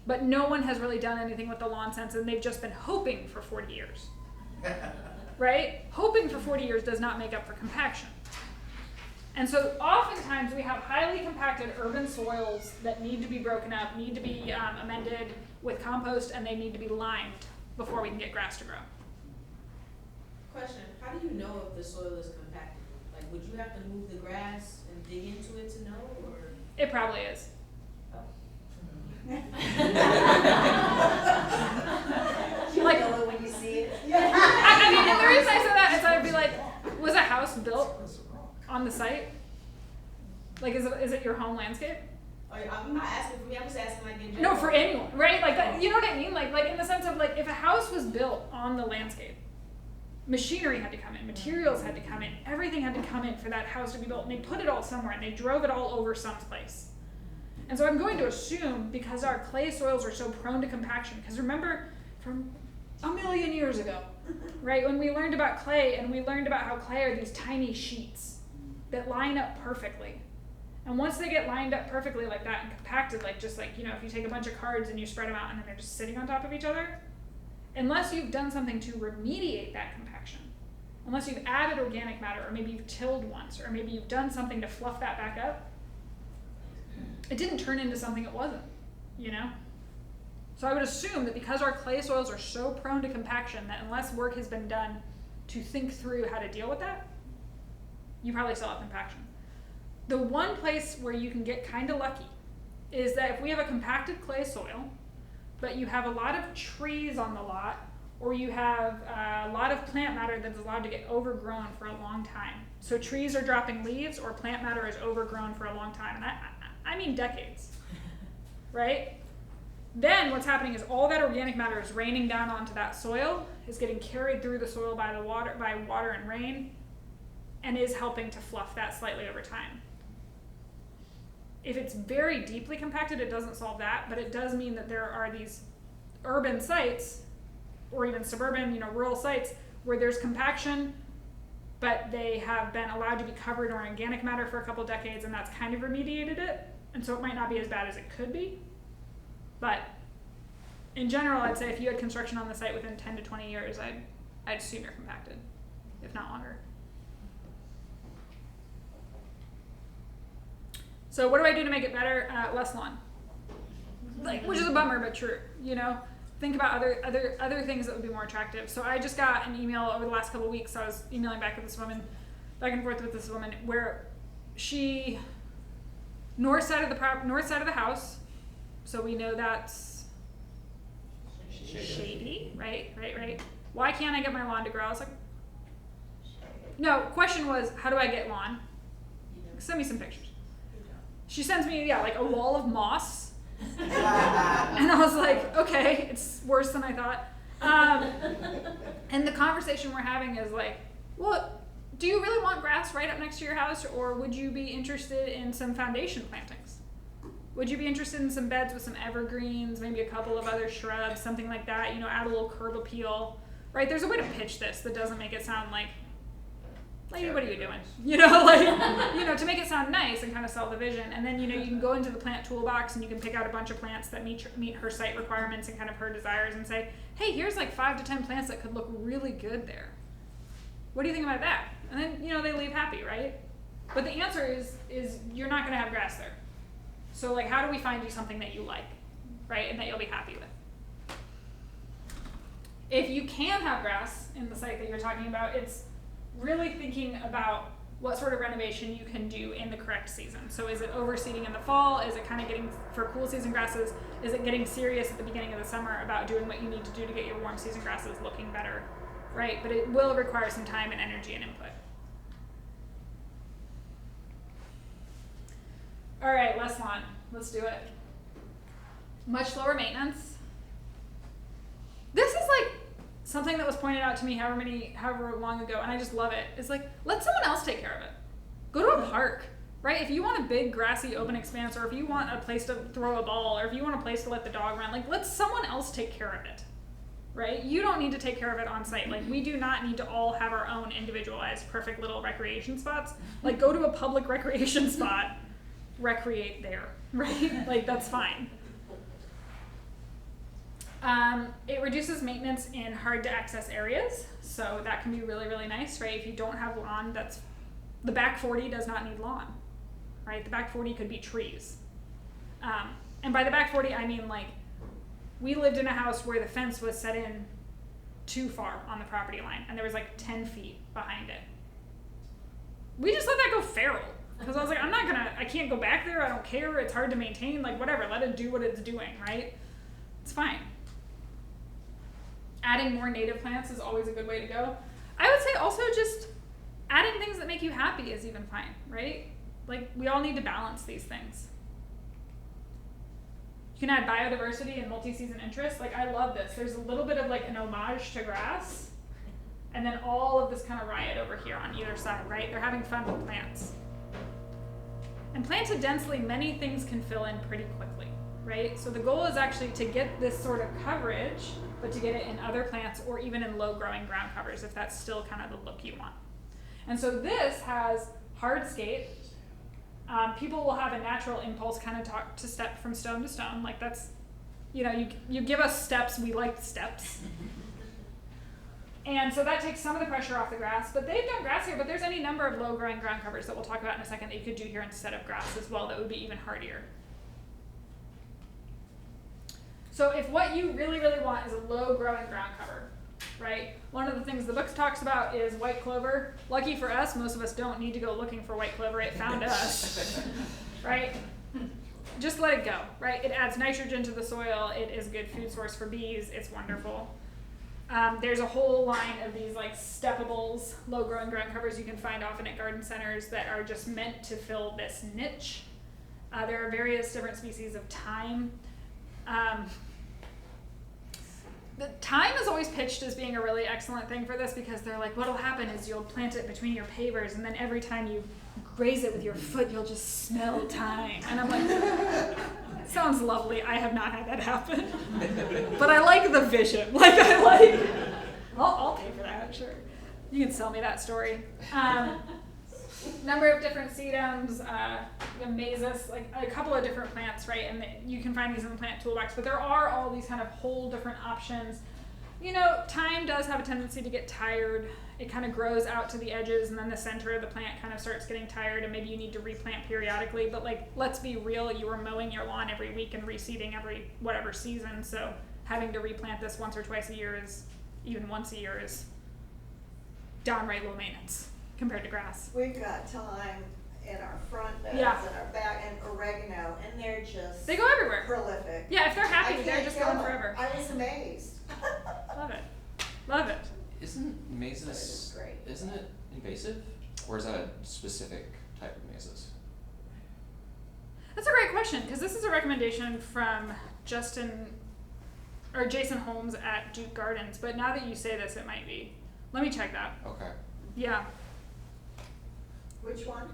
but no one has really done anything with the lawn since and they've just been hoping for 40 years? Right? Hoping for 40 years does not make up for compaction. And so oftentimes we have highly compacted urban soils that need to be broken up, need to be amended with compost, and they need to be limed before we can get grass to grow. Question, how do you know if the soil is compacted? Like, would you have to move the grass and dig into it to know, or? It probably is. You like, know it when you see it. I mean, and the reason I said that is I'd be like, was a house built on the site? Like, is it your home landscape? I'm not asking for me, I'm just asking like in No, general. for anyone, right? Like that, you know what I mean? Like in the sense of like, if a house was built on the landscape, machinery had to come in, materials had to come in, everything had to come in for that house to be built, and they put it all somewhere, and they drove it all over someplace. And so I'm going to assume, because our clay soils are so prone to compaction, because remember from a million years ago, right, when we learned about clay, and we learned about how clay are these tiny sheets that line up perfectly. And once they get lined up perfectly like that and compacted, like just like, you know, if you take a bunch of cards and you spread them out and then they're just sitting on top of each other, unless you've done something to remediate that compaction, unless you've added organic matter, or maybe you've tilled once, or maybe you've done something to fluff that back up, it didn't turn into something it wasn't, you know? So I would assume that because our clay soils are so prone to compaction that unless work has been done to think through how to deal with that, you probably still have compaction. The one place where you can get kind of lucky is that if we have a compacted clay soil, but you have a lot of trees on the lot, or you have a lot of plant matter that's allowed to get overgrown for a long time. So trees are dropping leaves, or plant matter is overgrown for a long time, and I mean decades, right? Then what's happening is all that organic matter is raining down onto that soil, is getting carried through the soil by water and rain, and is helping to fluff that slightly over time. If it's very deeply compacted, it doesn't solve that, but it does mean that there are these urban sites, or even suburban, rural sites, where there's compaction, but they have been allowed to be covered in organic matter for a couple decades, and that's kind of remediated it, and so it might not be as bad as it could be. But in general, I'd say if you had construction on the site within 10 to 20 years, I'd assume you're compacted, if not longer. So what do I do to make it better? Less lawn. Which is a bummer, but true, Think about other things that would be more attractive. So I just got an email over the last couple of weeks. I was emailing back and forth with this woman, where she, north side of the house, so we know that's shady, right? Why can't I get my lawn to grow? I was like, no, question was, how do I get lawn? Send me some pictures. She sends me, like a wall of moss. And I was like, okay, it's worse than I thought. And the conversation we're having is like, well, do you really want grass right up next to your house, or would you be interested in some foundation plantings? Would you be interested in some beds with some evergreens, maybe a couple of other shrubs, something like that, add a little curb appeal, right? There's a way to pitch this that doesn't make it sound like, lady, what are you doing? To make it sound nice and kind of sell the vision. And then, you can go into the plant toolbox and you can pick out a bunch of plants that meet her site requirements and kind of her desires, and say, hey, here's like 5 to 10 plants that could look really good there. What do you think about that? And then, they leave happy, right? But the answer is you're not going to have grass there. So how do we find you something that you like, right? And that you'll be happy with. If you can have grass in the site that you're talking about, it's really thinking about what sort of renovation you can do in the correct season. So is it overseeding in the fall? Is it kind of getting, for cool season grasses, is it getting serious at the beginning of the summer about doing what you need to do to get your warm season grasses looking better, right? But it will require some time and energy and input. All right, less lawn. Let's do it. Much lower maintenance. This is something that was pointed out to me however long ago, and I just love it. It's let someone else take care of it. Go to a park, right? If you want a big grassy open expanse, or if you want a place to throw a ball, or if you want a place to let the dog run, let someone else take care of it, right? You don't need to take care of it on site. We do not need to all have our own individualized perfect little recreation spots. Go to a public recreation spot, recreate there, right? That's fine. It reduces maintenance in hard to access areas, so that can be really, really nice, right? If you don't have lawn, the back 40 does not need lawn, right? The back 40 could be trees. And by the back 40, I mean we lived in a house where the fence was set in too far on the property line, and there was 10 feet behind it. We just let that go feral, because I was I can't go back there, I don't care, it's hard to maintain, whatever, let it do what it's doing, right? It's fine. Adding more native plants is always a good way to go. I would say also just adding things that make you happy is even fine, right? We all need to balance these things. You can add biodiversity and multi-season interest. I love this. There's a little bit of an homage to grass, and then all of this kind of riot over here on either side, right? They're having fun with plants. And planted densely, many things can fill in pretty quickly, right? So the goal is actually to get this sort of coverage, but to get it in other plants or even in low growing ground covers if that's still kind of the look you want. And so this has hardscape. People will have a natural impulse kind of to step from stone to stone. That's, you give us steps, we like steps. And so that takes some of the pressure off the grass, but they've done grass here, but there's any number of low growing ground covers that we'll talk about in a second that you could do here instead of grass as well that would be even hardier. So if what you really, really want is a low growing ground cover, right? One of the things the book talks about is white clover. Lucky for us, most of us don't need to go looking for white clover. It found us, right? Just let it go, right? It adds nitrogen to the soil. It is a good food source for bees. It's wonderful. There's a whole line of these like steppables, low growing ground covers you can find often at garden centers that are just meant to fill this niche. There are various different species of thyme. The thyme is always pitched as being a really excellent thing for this because they're like, what'll happen is you'll plant it between your pavers and then every time you graze it with your foot, you'll just smell thyme. And I'm like, sounds lovely. I have not had that happen. But I like the vision. Like, I'll pay for that, sure. You can sell me that story. Number of different sedums, mazes, like a couple of different plants, right? And you can find these in the plant toolbox, but there are all these kind of whole different options. You know, thyme does have a tendency to get tired. It kind of grows out to the edges and then the center of the plant kind of starts getting tired and maybe you need to replant periodically. But like, let's be real, you were mowing your lawn every week and reseeding every whatever season. So having to replant this once or twice a year is, even once a year is downright low maintenance compared to grass. We've got thyme in our front beds Yeah. and our back and oregano, and they're just They go everywhere. prolific. Yeah, if they're happy, I they're can't just kill going them. forever. I was amazed. Love it. Love it. Isn't It mazes, was great. isn't it invasive? Or is that a specific type of mazes? That's a great question because this is a recommendation from Jason Holmes at Duke Gardens. But now that you say this, it might be. Let me check that. Okay. Yeah, Which one?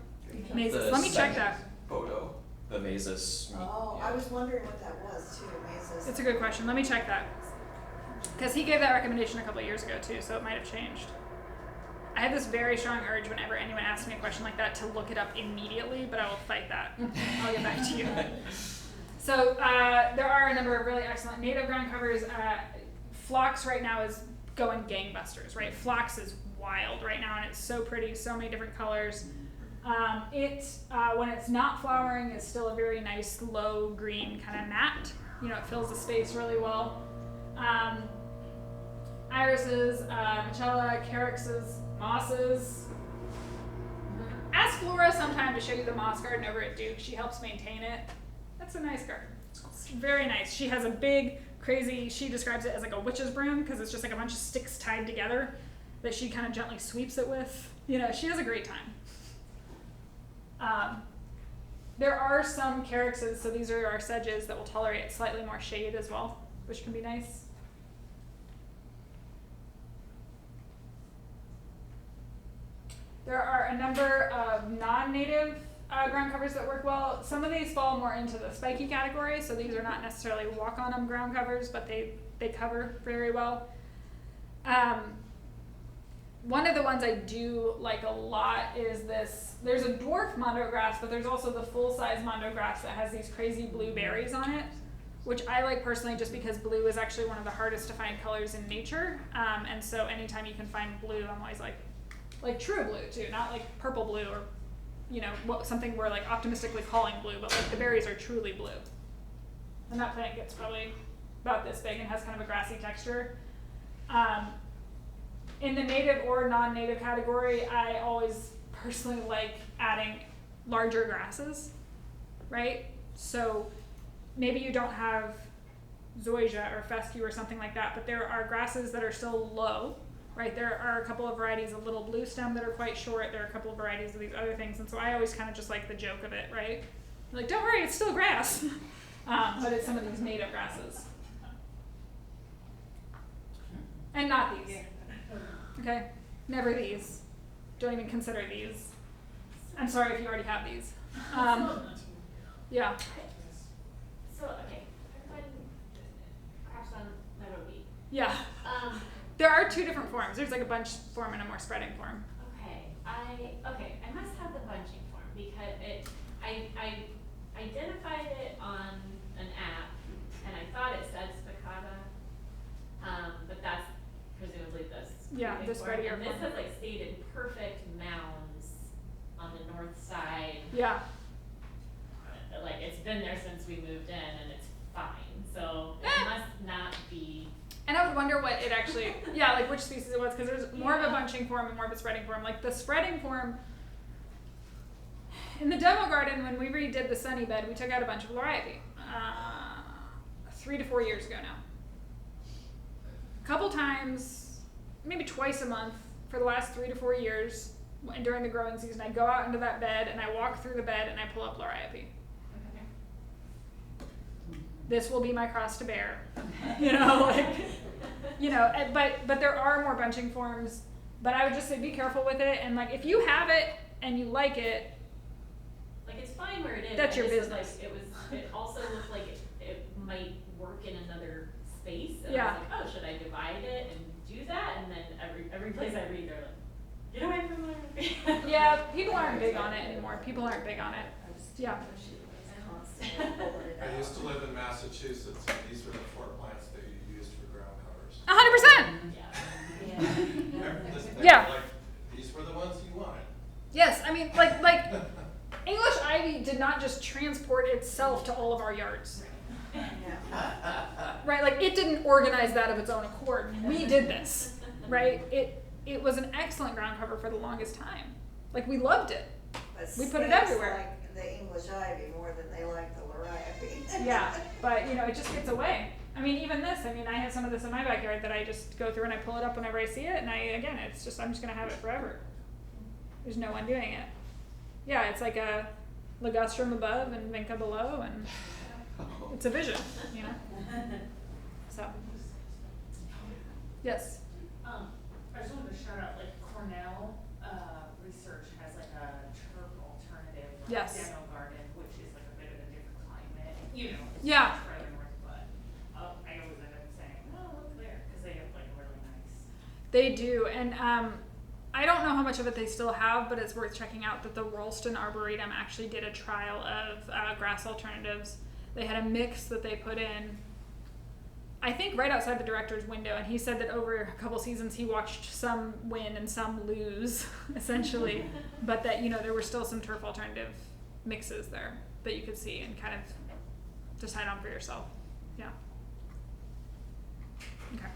mazes. The Let me check second that. photo, the mazes. Oh, yeah. I was wondering what that was too, mazes. It's a good question. Let me check that. Because he gave that recommendation a couple of years ago too, so it might have changed. I have this very strong urge whenever anyone asks me a question like that to look it up immediately, but I will fight that. I'll get back to you. So there are a number of really excellent native ground covers. Phlox right now is going gangbusters, right? Phlox is wild right now and it's so pretty, so many different colors. When it's not flowering, it's still a very nice low green kind of matte. You know, it fills the space really well. Irises, Michella, Caryxes, mosses. Ask Flora sometime to show you the moss garden over at Duke. She helps maintain it. That's a nice garden. It's very nice. She has a big, crazy, she describes it as like a witch's broom because it's just like a bunch of sticks tied together that she kind of gently sweeps it with. You know, she has a great time. There are some Caryxes, so these are our sedges that will tolerate slightly more shade as well, which can be nice. There are a number of non-native ground covers that work well. Some of these fall more into the spiky category, so these are not necessarily walk-on-them ground covers, but they cover very well. One of the ones I do like a lot is this. There's a dwarf mondo grass, but there's also the full-size mondo grass that has these crazy blue berries on it, which I like personally just because blue is actually one of the hardest to find colors in nature. And so anytime you can find blue, I'm always like true blue too, not like purple blue or, you know, something we're like optimistically calling blue, but like the berries are truly blue. And that plant gets probably about this big and has kind of a grassy texture. In the native or non-native category, I always personally like adding larger grasses, right? So maybe you don't have zoysia or fescue or something like that, but there are grasses that are still low, right? There are a couple of varieties of little blue stem that are quite short. There are a couple of varieties of these other things, and so I always kind of just like the joke of it, right? Like, don't worry, it's still grass, but it's some of these native grasses. And not these. Okay, never these. Don't even consider these. I'm sorry if you already have these. Yeah. So, okay, everyone craps on meadow wheat. Yeah. There are two different forms. There's like a bunch form and a more spreading form. Okay, I must have the bunching form because I identified it on an app and I thought it said spicata, but that's presumably the Yeah, big this form, spreadier and this form. has like stayed in perfect mounds on the north side. Yeah. Like it's been there since we moved in and it's fine, so Eh. it must not be. And I would wonder what it actually, yeah, like which species it was, because there's more of a bunching form and more of a spreading form. Like the spreading form, in the demo garden, when we redid the sunny bed, we took out a bunch of lorivy, 3 to 4 years ago now. A couple times, maybe twice a month for the last 3 to 4 years, and during the growing season, I go out into that bed and I walk through the bed and I pull up lorivy. This will be my cross to bear, you know, like, you know, but there are more bunching forms, but I would just say be careful with it, and like, if you have it and you like it, Like it's fine where it is. That's I your just was business. Like, it also looked like it might work in another space, and Yeah. I was like, oh, should I divide it and do that? And then every place I read, they're like, get away from there. yeah, people aren't big on it anymore. People aren't big on it. Yeah. I used to live in Massachusetts, and these were the 4 plants they used for ground covers. 100%. Yeah. Yeah. Like, these were the ones you wanted. Yes, I mean, like English ivy did not just transport itself to all of our yards. Right, like it didn't organize that of its own accord. We did this, right? It was an excellent ground cover for the longest time. Like we loved it. But We put it snakes everywhere. like the English ivy more than they like the lorivy. Yeah, but you know, it just gets away. I mean, even this, I mean, I have some of this in my backyard that I just go through and I pull it up whenever I see it, and I'm just gonna have it forever. There's no undoing it. Yeah, it's like a ligustrum above and vinca below, and it's a vision, you know? So, yes. I just wanted to shout out, like Cornell, research has like a turf alternative, like Yes. demo garden, which is like a bit of a different climate, you know. It's Yeah. much further north, but, I always end up saying, oh, look there, cause they have like really nice. They do, and I don't know how much of it they still have, but it's worth checking out that the Rollston Arboretum actually did a trial of grass alternatives. They had a mix that they put in, I think right outside the director's window, and he said that over a couple seasons he watched some win and some lose, essentially, but that, you know, there were still some turf alternative mixes there that you could see and kind of decide on for yourself. Yeah. Okay.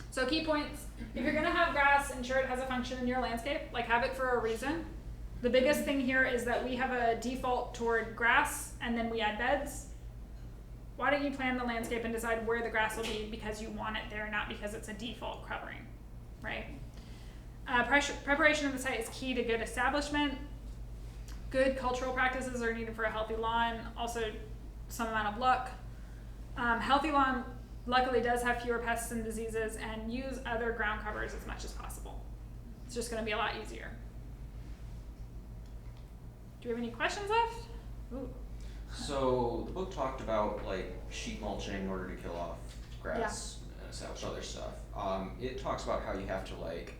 So key points, if you're gonna have grass, ensure it has a function in your landscape, like have it for a reason. The biggest thing here is that we have a default toward grass and then we add beds. Why don't you plan the landscape and decide where the grass will be because you want it there, not because it's a default covering, right? Preparation of the site is key to good establishment. Good cultural practices are needed for a healthy lawn, also some amount of luck. Healthy lawn luckily does have fewer pests and diseases, and use other ground covers as much as possible. It's just gonna be a lot easier. Do we have any questions left? Ooh. So the book talked about like sheet mulching in order to kill off grass and establish other stuff. It talks about how you have to like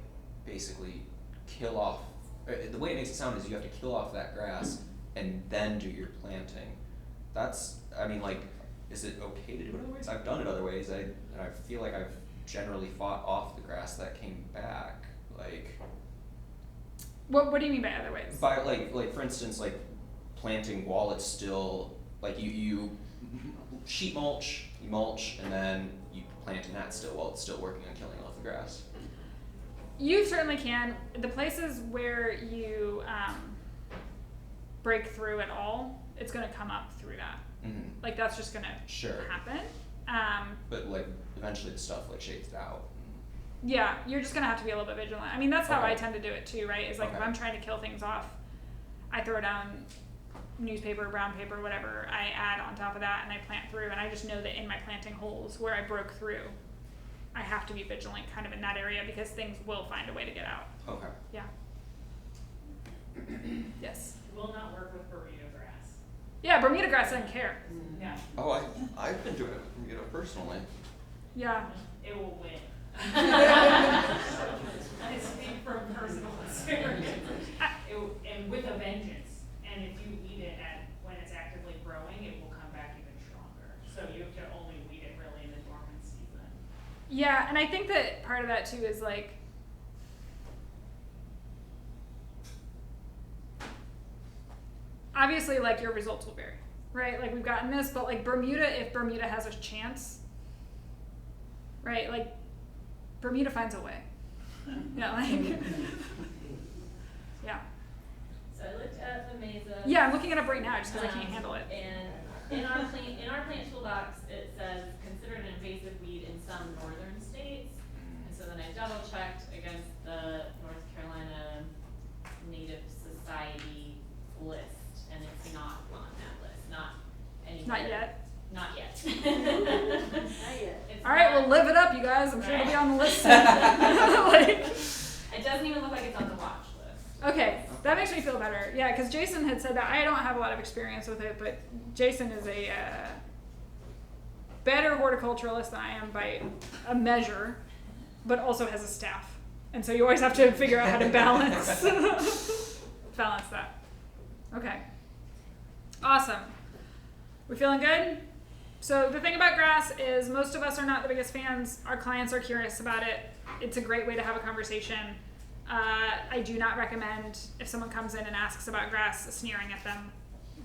basically kill off. The way it makes it sound is you have to kill off that grass and then do your planting. That's, I mean, like, is it okay to do it other ways? I've done it other ways. And I feel like I've generally fought off the grass that came back. Like, What do you mean by other ways? by like for instance, like planting while it's still like you sheet mulch, you mulch, and then you plant in that still while it's still working on killing off the grass. You certainly can. The places where you break through at all, it's gonna come up through that. Mm-hmm. Like that's just gonna Sure. happen. But like eventually the stuff like shades it out. Yeah, you're just gonna have to be a little bit vigilant. I mean, that's how Okay. I tend to do it too, right? Is like if Okay. I'm trying to kill things off, I throw down newspaper, brown paper, whatever. I add on top of that and I plant through, and I just know that in my planting holes where I broke through, I have to be vigilant kind of in that area because things will find a way to get out. Okay. Yeah. Yes. It will not work with Bermuda grass. Yeah, Bermuda grass doesn't care. Yeah, Oh, I've been doing it with Bermuda personally. Yeah. it will win. I speak from personal experience. And with a vengeance, and if you weed it when it's actively growing, it will come back even stronger. So you can only weed it really in the dormant season. Yeah, and I think that part of that too is like, obviously like your results will vary, right? Like we've gotten this, but like Bermuda, if Bermuda has a chance, right? Like Bermuda finds a way. Yeah, like, yeah. So I looked at the mesa. Yeah, I'm looking it up right now just because I can't handle it. And in our plant toolbox, it says considered an invasive weed in some northern states. And so then I double checked against the North Carolina Native Society list, and it's not on that list, not anywhere. Not yet. Not yet. Not yet. It's All right, not- well, live it up, you guys. I'm sure it'll be on the list soon. Like, It doesn't even look like it's on the watch list. okay, that makes me feel better. Yeah, because Jason had said that. I don't have a lot of experience with it, but Jason is a better horticulturalist than I am by a measure, but also has a staff. And so you always have to figure out how to balance balance that. Okay. Awesome. We feeling good? So the thing about grass is most of us are not the biggest fans. Our clients are curious about it. It's a great way to have a conversation. I do not recommend if someone comes in and asks about grass, sneering at them.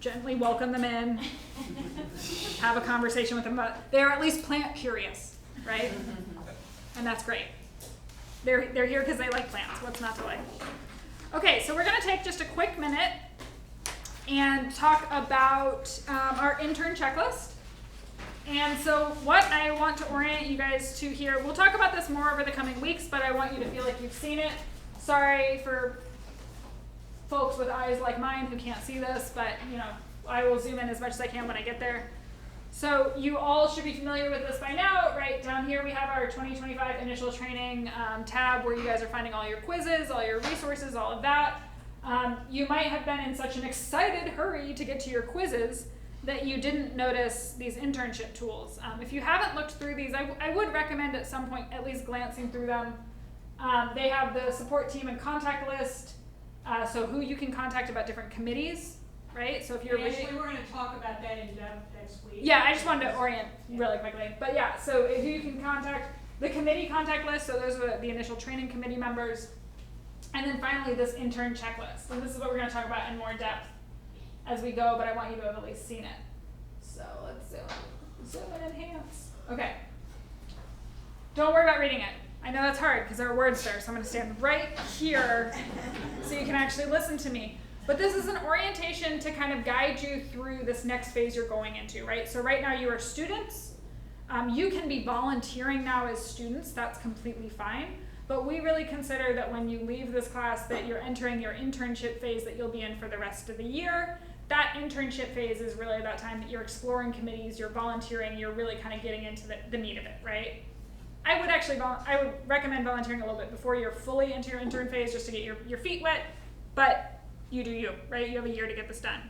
Gently welcome them in. Have a conversation with them about, they're at least plant curious, right? And that's great. They're here because they like plants. What's not to like? Okay, so we're gonna take just a quick minute and talk about our intern checklist. And so what I want to orient you guys to here, we'll talk about this more over the coming weeks, but I want you to feel like you've seen it. Sorry for folks with eyes like mine who can't see this, but you know, I will zoom in as much as I can when I get there. So you all should be familiar with this by now, right? Down here we have our 2025 initial training tab where you guys are finding all your quizzes, all your resources, all of that. You might have been in such an excited hurry to get to your quizzes that you didn't notice these internship tools. If you haven't looked through these, I would recommend at some point at least glancing through them. They have the support team and contact list, so who you can contact about different committees, right? So if you're Actually, we're gonna talk about that in depth next week. yeah, I just wanted to orient really quickly. But yeah, so who you can contact, the committee contact list, so those are the initial training committee members. And then finally this intern checklist. And this is what we're gonna talk about in more depth as we go, but I want you to have at least seen it. So let's zoom and enhance. Okay. Don't worry about reading it. I know that's hard because there are words there, so I'm gonna stand right here so you can actually listen to me. But this is an orientation to kind of guide you through this next phase you're going into, right? So right now you are students. You can be volunteering now as students, that's completely fine. But we really consider that when you leave this class that you're entering your internship phase that you'll be in for the rest of the year. That internship phase is really that time that you're exploring committees, you're volunteering, you're really kind of getting into the meat of it, right? I would recommend volunteering a little bit before you're fully into your intern phase just to get your feet wet, but you do you, right? You have a year to get this done.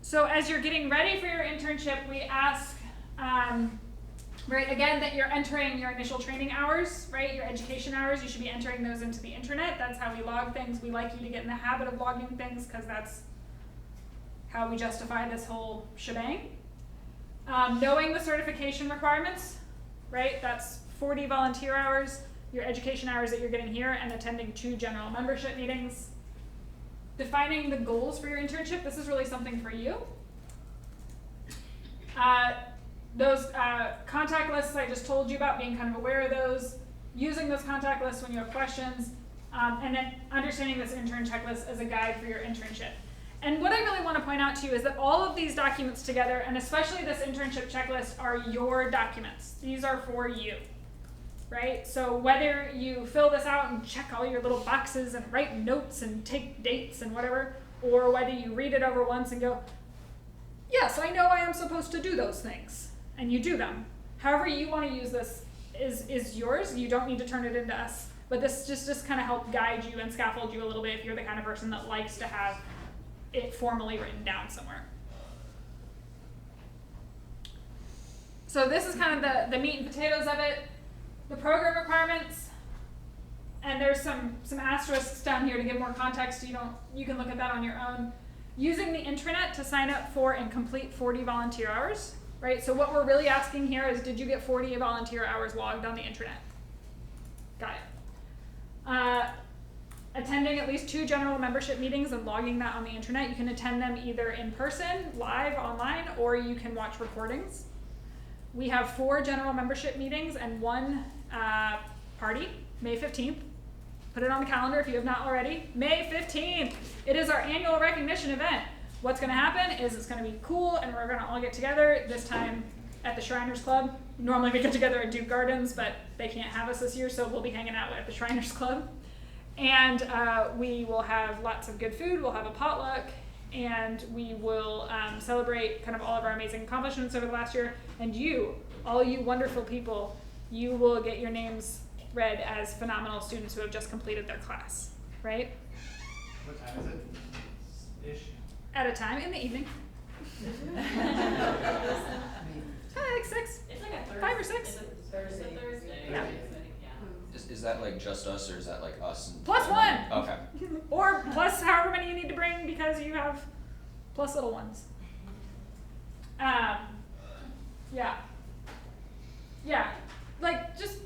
So as you're getting ready for your internship, we ask, right, again, that you're entering your initial training hours, right? Your education hours, you should be entering those into the intranet. That's how we log things. We like you to get in the habit of logging things because that's how we justify this whole shebang. Knowing the certification requirements, right? That's 40 volunteer hours, your education hours that you're getting here, and attending 2 general membership meetings. Defining the goals for your internship. This is really something for you. Those contact lists I just told you about, being kind of aware of those, using those contact lists when you have questions, and then understanding this intern checklist as a guide for your internship. And what I really want to point out to you is that all of these documents together, and especially this internship checklist, are your documents. These are for you, right? So whether you fill this out and check all your little boxes and write notes and take dates and whatever, or whether you read it over once and go, yes, I know I am supposed to do those things, and you do them. However you want to use this is yours. You don't need to turn it into us, but this just kind of help guide you and scaffold you a little bit if you're the kind of person that likes to have it formally written down somewhere. So this is kind of the meat and potatoes of it. The program requirements, and there's some asterisks down here to give more context. You can look at that on your own. Using the intranet to sign up for and complete 40 volunteer hours. right? So what we're really asking here is, did you get 40 volunteer hours logged on the intranet? Got it. Attending at least 2 general membership meetings and logging that on the intranet. You can attend them either in person, live, online, or you can watch recordings. We have 4 general membership meetings and 1 party, May 15th. Put it on the calendar if you have not already. May 15th. It is our annual recognition event. What's going to happen is it's going to be cool, and we're going to all get together, this time at the Shriners Club. Normally we get together at Duke Gardens, but they can't have us this year, so we'll be hanging out at the Shriners Club. And we will have lots of good food, we'll have a potluck, and we will celebrate kind of all of our amazing accomplishments over the last year. And you, all you wonderful people, you will get your names read as phenomenal students who have just completed their class, right? What time is it? Ish. At a time in the evening. Like 6. It's like a Thursday. 5 or 6. It's a Thursday. Yeah. I think, yeah. Is that like just us, or is that like us? And Plus 1. Okay. Or plus however many you need to bring because you have plus little ones. Yeah. Yeah. Like just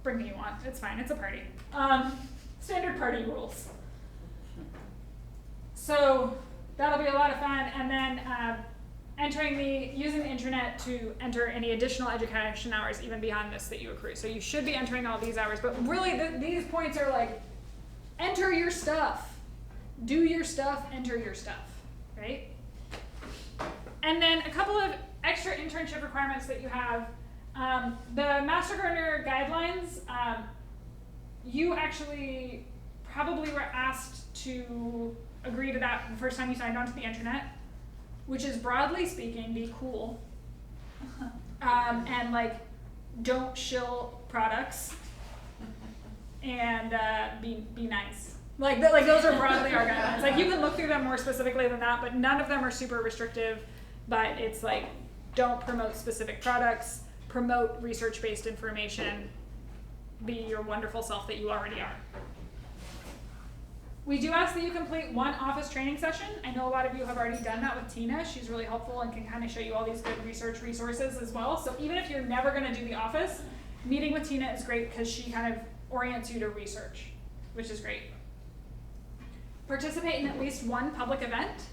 bring me you want. It's fine. It's a party. Standard party rules. So that'll be a lot of fun. And then using the intranet to enter any additional education hours even beyond this that you accrue. So you should be entering all these hours, but really these points are like, enter your stuff, do your stuff, enter your stuff, right? And then a couple of extra internship requirements that you have. The Master Gardener guidelines, you actually probably were asked to agree to that the first time you signed on to the intranet, which is broadly speaking, be cool, and like don't shill products, and be nice. Like those are broadly our guidelines. Like you can look through them more specifically than that, but none of them are super restrictive. But it's like, don't promote specific products, promote research-based information, be your wonderful self that you already are. We do ask that you complete 1 office training session. I know a lot of you have already done that with Tina. She's really helpful and can kind of show you all these good research resources as well. So even if you're never going to do the office, meeting with Tina is great because she kind of orients you to research, which is great. Participate in at least 1 public event.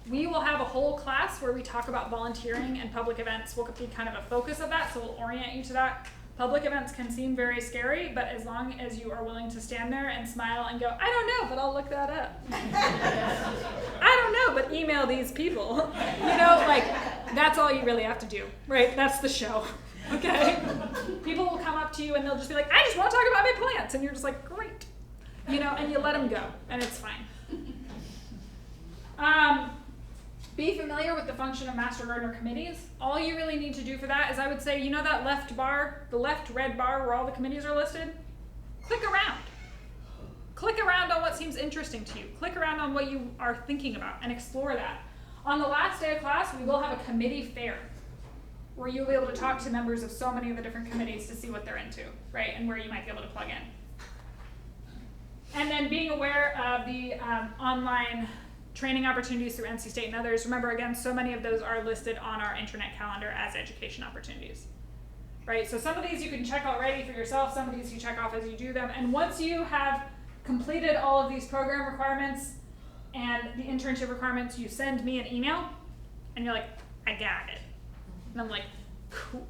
We will have a whole class where we talk about volunteering, and public events will be kind of a focus of that, so we'll orient you to that. Public events can seem very scary, but as long as you are willing to stand there and smile and go, I don't know, but I'll look that up. I don't know, but email these people. You know, like, that's all you really have to do, right? That's the show, okay? People will come up to you and they'll just be like, I just want to talk about my plants. And you're just like, great. You know, and you let them go, and it's fine. Be familiar with the function of Master Gardener committees. All you really need to do for that is, I would say, you know that left bar, the left red bar where all the committees are listed? Click around. Click around on what seems interesting to you. Click around on what you are thinking about and explore that. On the last day of class, we will have a committee fair where you'll be able to talk to members of so many of the different committees to see what they're into, right? And where you might be able to plug in. And then being aware of the online training opportunities through NC State and others. Remember, again, so many of those are listed on our intranet calendar as education opportunities, right? So some of these you can check already for yourself, some of these you check off as you do them, and once you have completed all of these program requirements and the internship requirements, you send me an email, and you're like, I got it. And I'm like, cool.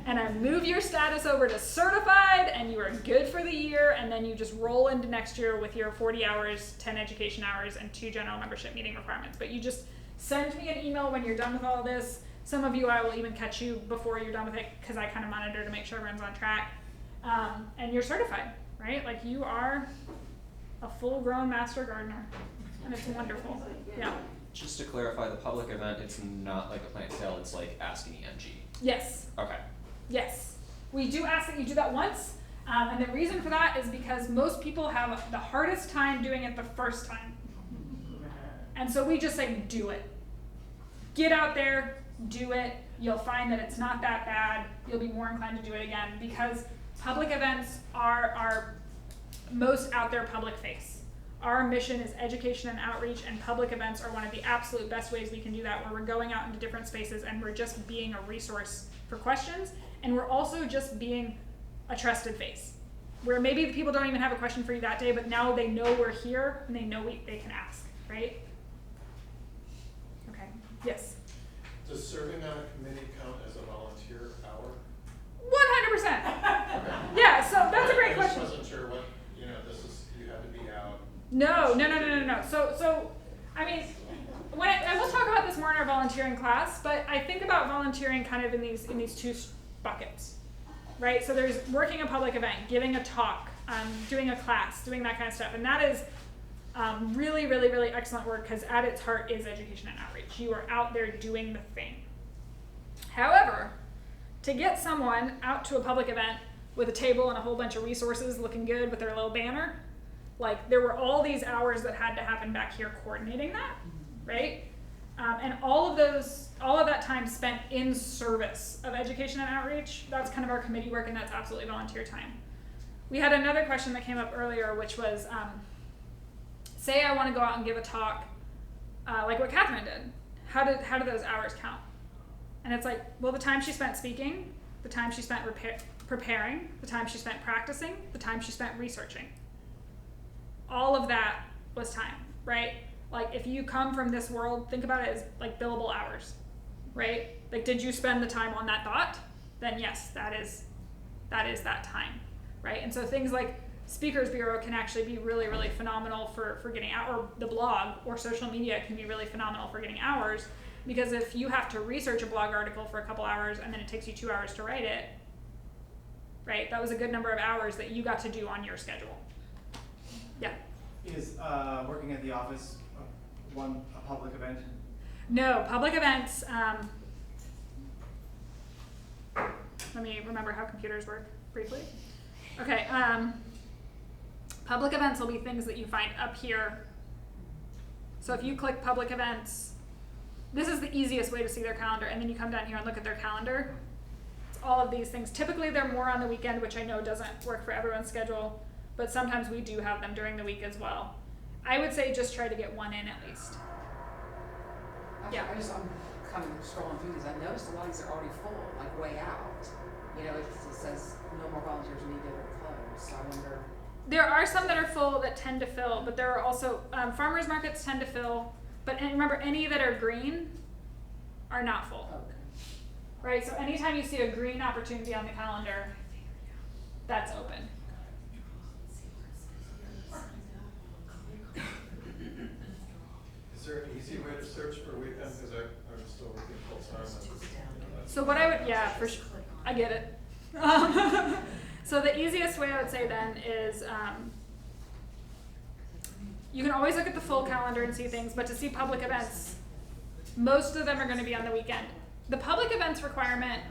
And I move your status over to certified, and you are good for the year, and then you just roll into next year with your 40 hours, 10 education hours, and 2 general membership meeting requirements. But you just send me an email when you're done with all of this. Some of you, I will even catch you before you're done with it, because I kind of monitor to make sure everyone's on track. And you're certified, right? Like, you are a full-grown master gardener, and it's wonderful. Yeah. Just to clarify, the public event, it's not like a plant sale, it's like asking EMG. Yes. Okay. Yes, we do ask that you do that once, and the reason for that is because most people have the hardest time doing it the first time. And so we just say, do it. Get out there, do it. You'll find that it's not that bad. You'll be more inclined to do it again, because public events are our most out there public face. our mission is education and outreach, and public events are one of the absolute best ways we can do that, where we're going out into different spaces and we're just being a resource for questions, and we're also just being a trusted face. Where maybe the people don't even have a question for you that day, but now they know we're here and they know they can ask, right? Okay, yes? Does serving on a committee count as a volunteer hour? 100%. Yeah, so that's a great question. I just wasn't sure what, this is, you had to be out. No. So, I mean, I will talk about this more in our volunteering class, but I think about volunteering kind of in these two buckets, right? So there's working a public event, giving a talk, doing a class, doing that kind of stuff, and that is really, really, really excellent work, because at its heart is education and outreach. You are out there doing the thing. However, to get someone out to a public event with a table and a whole bunch of resources looking good with their little banner, like, there were all these hours that had to happen back here coordinating that, right? And all of that time spent in service of education and outreach, that's kind of our committee work, and that's absolutely volunteer time. We had another question that came up earlier, which was, say I want to go out and give a talk, like what Catherine did. How do those hours count? And it's like, well, the time she spent speaking, the time she spent preparing, the time she spent practicing, the time she spent researching. All of that was time, right? Like, if you come from this world, think about it as like billable hours, right? Like, did you spend the time on that thought? Then yes, that is that time, right? And so things like Speakers Bureau can actually be really, really phenomenal for getting out, or the blog or social media can be really phenomenal for getting hours, because if you have to research a blog article for a couple hours and then it takes you 2 hours to write it, right? That was a good number of hours that you got to do on your schedule. Yeah. Is working at the office a public event? No, public events, let me remember how computers work briefly. Okay, public events will be things that you find up here. So if you click public events, this is the easiest way to see their calendar, and then you come down here and look at their calendar. It's all of these things. Typically they're more on the weekend, which I know doesn't work for everyone's schedule, but sometimes we do have them during the week as well. I would say just try to get one in at least. Actually, Yeah. I'm kind of scrolling through these. I noticed a lot of these are already full, like way out. It says no more volunteers needed or closed, so I wonder. There are some that are full that tend to fill, but there are also, farmers markets tend to fill, but remember, any that are green are not full. Okay. Right, so anytime you see a green opportunity on the calendar, that's open. Is there an easy way to search for weekend, because I'm still working full time. So what I would, yeah, for sure, I get it. So the easiest way I would say then is, you can always look at the full calendar and see things, but to see public events, most of them are going to be on the weekend. The public events requirement,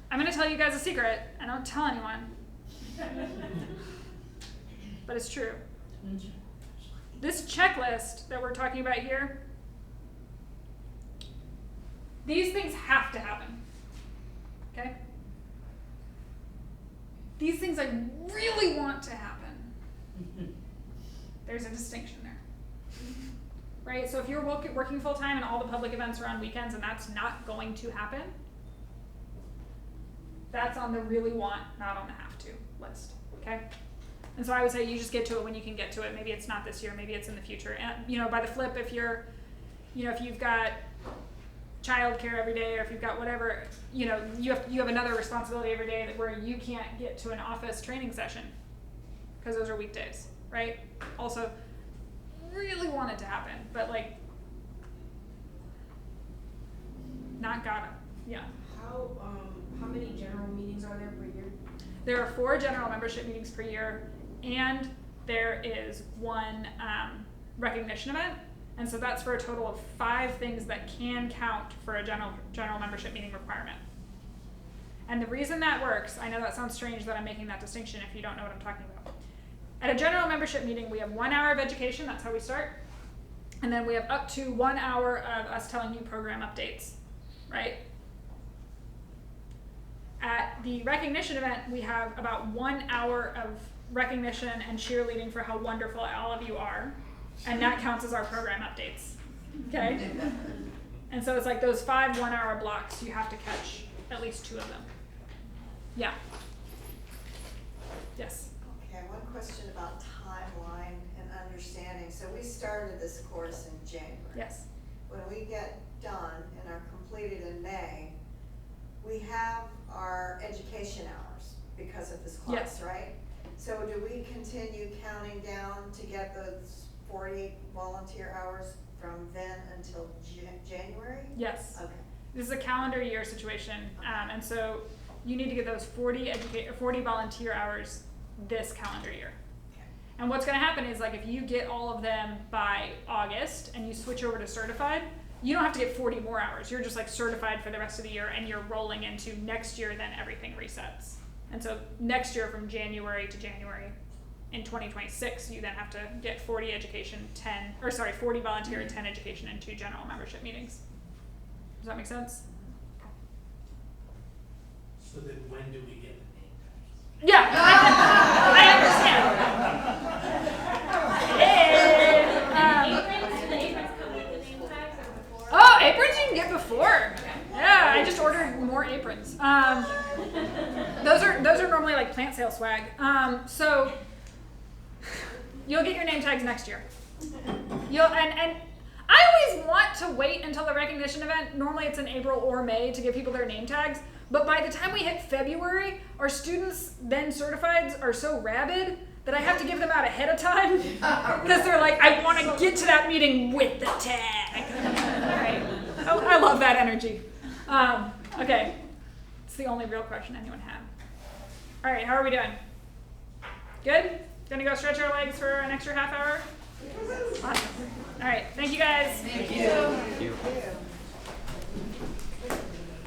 I'm going to tell you guys a secret. I don't tell anyone, but it's true. This checklist that we're talking about here, these things have to happen, okay? These things I really want to happen. There's a distinction there, right? So if you're working full time and all the public events are on weekends and that's not going to happen, that's on the really want, not on the have to list, okay? And so I would say you just get to it when you can get to it. Maybe it's not this year, maybe it's in the future. And by the flip, if you've got childcare every day, or if you've got whatever, you have another responsibility every day where you can't get to an office training session because those are weekdays, right? Also, really want it to happen, but like, not gotta. Yeah. How many general meetings are there per year? There are 4 general membership meetings per year, and there is 1 recognition event. And so that's for a total of 5 things that can count for a general membership meeting requirement. And the reason that works, I know that sounds strange that I'm making that distinction if you don't know what I'm talking about. At a general membership meeting, we have 1 hour of education, that's how we start. And then we have up to 1 hour of us telling you program updates, right? At the recognition event, we have about 1 hour of recognition and cheerleading for how wonderful all of you are, and that counts as our program updates. Okay? And so it's like those 5 1-hour blocks, you have to catch at least 2 of them. Yeah. Yes. Okay, one question about timeline and understanding. So we started this course in January. Yes. When we get done and are completed in May, we have our education hours because of this class, Yes. right? So do we continue counting down to get those 40 volunteer hours from then until January? Yes. Okay. This is a calendar year situation, and so you need to get those 40 volunteer hours this calendar year. Okay. And what's going to happen is, like, if you get all of them by August and you switch over to certified, you don't have to get 40 more hours. You're just like certified for the rest of the year, and you're rolling into next year, then everything resets. And so next year, from January to January in 2026, you then have to get 40 volunteer, 10 education, and 2 general membership meetings. Does that make sense? So then when do we get the name tags? Yeah, I understand. Do the aprons come with the name tags or before? Oh, aprons you can get before. Yeah, I just ordered more aprons. Those are normally like plant sale swag. So you'll get your name tags next year. And I always want to wait until the recognition event. Normally it's in April or May to give people their name tags. But by the time we hit February, our students, then certifieds, are so rabid that I have to give them out ahead of time because they're like, I want to get to that meeting with the tag. Right? I love that energy. Okay, it's the only real question anyone had. All right, how are we doing? Good? Gonna go stretch our legs for an extra half hour? Awesome. All right, thank you guys. Thank you.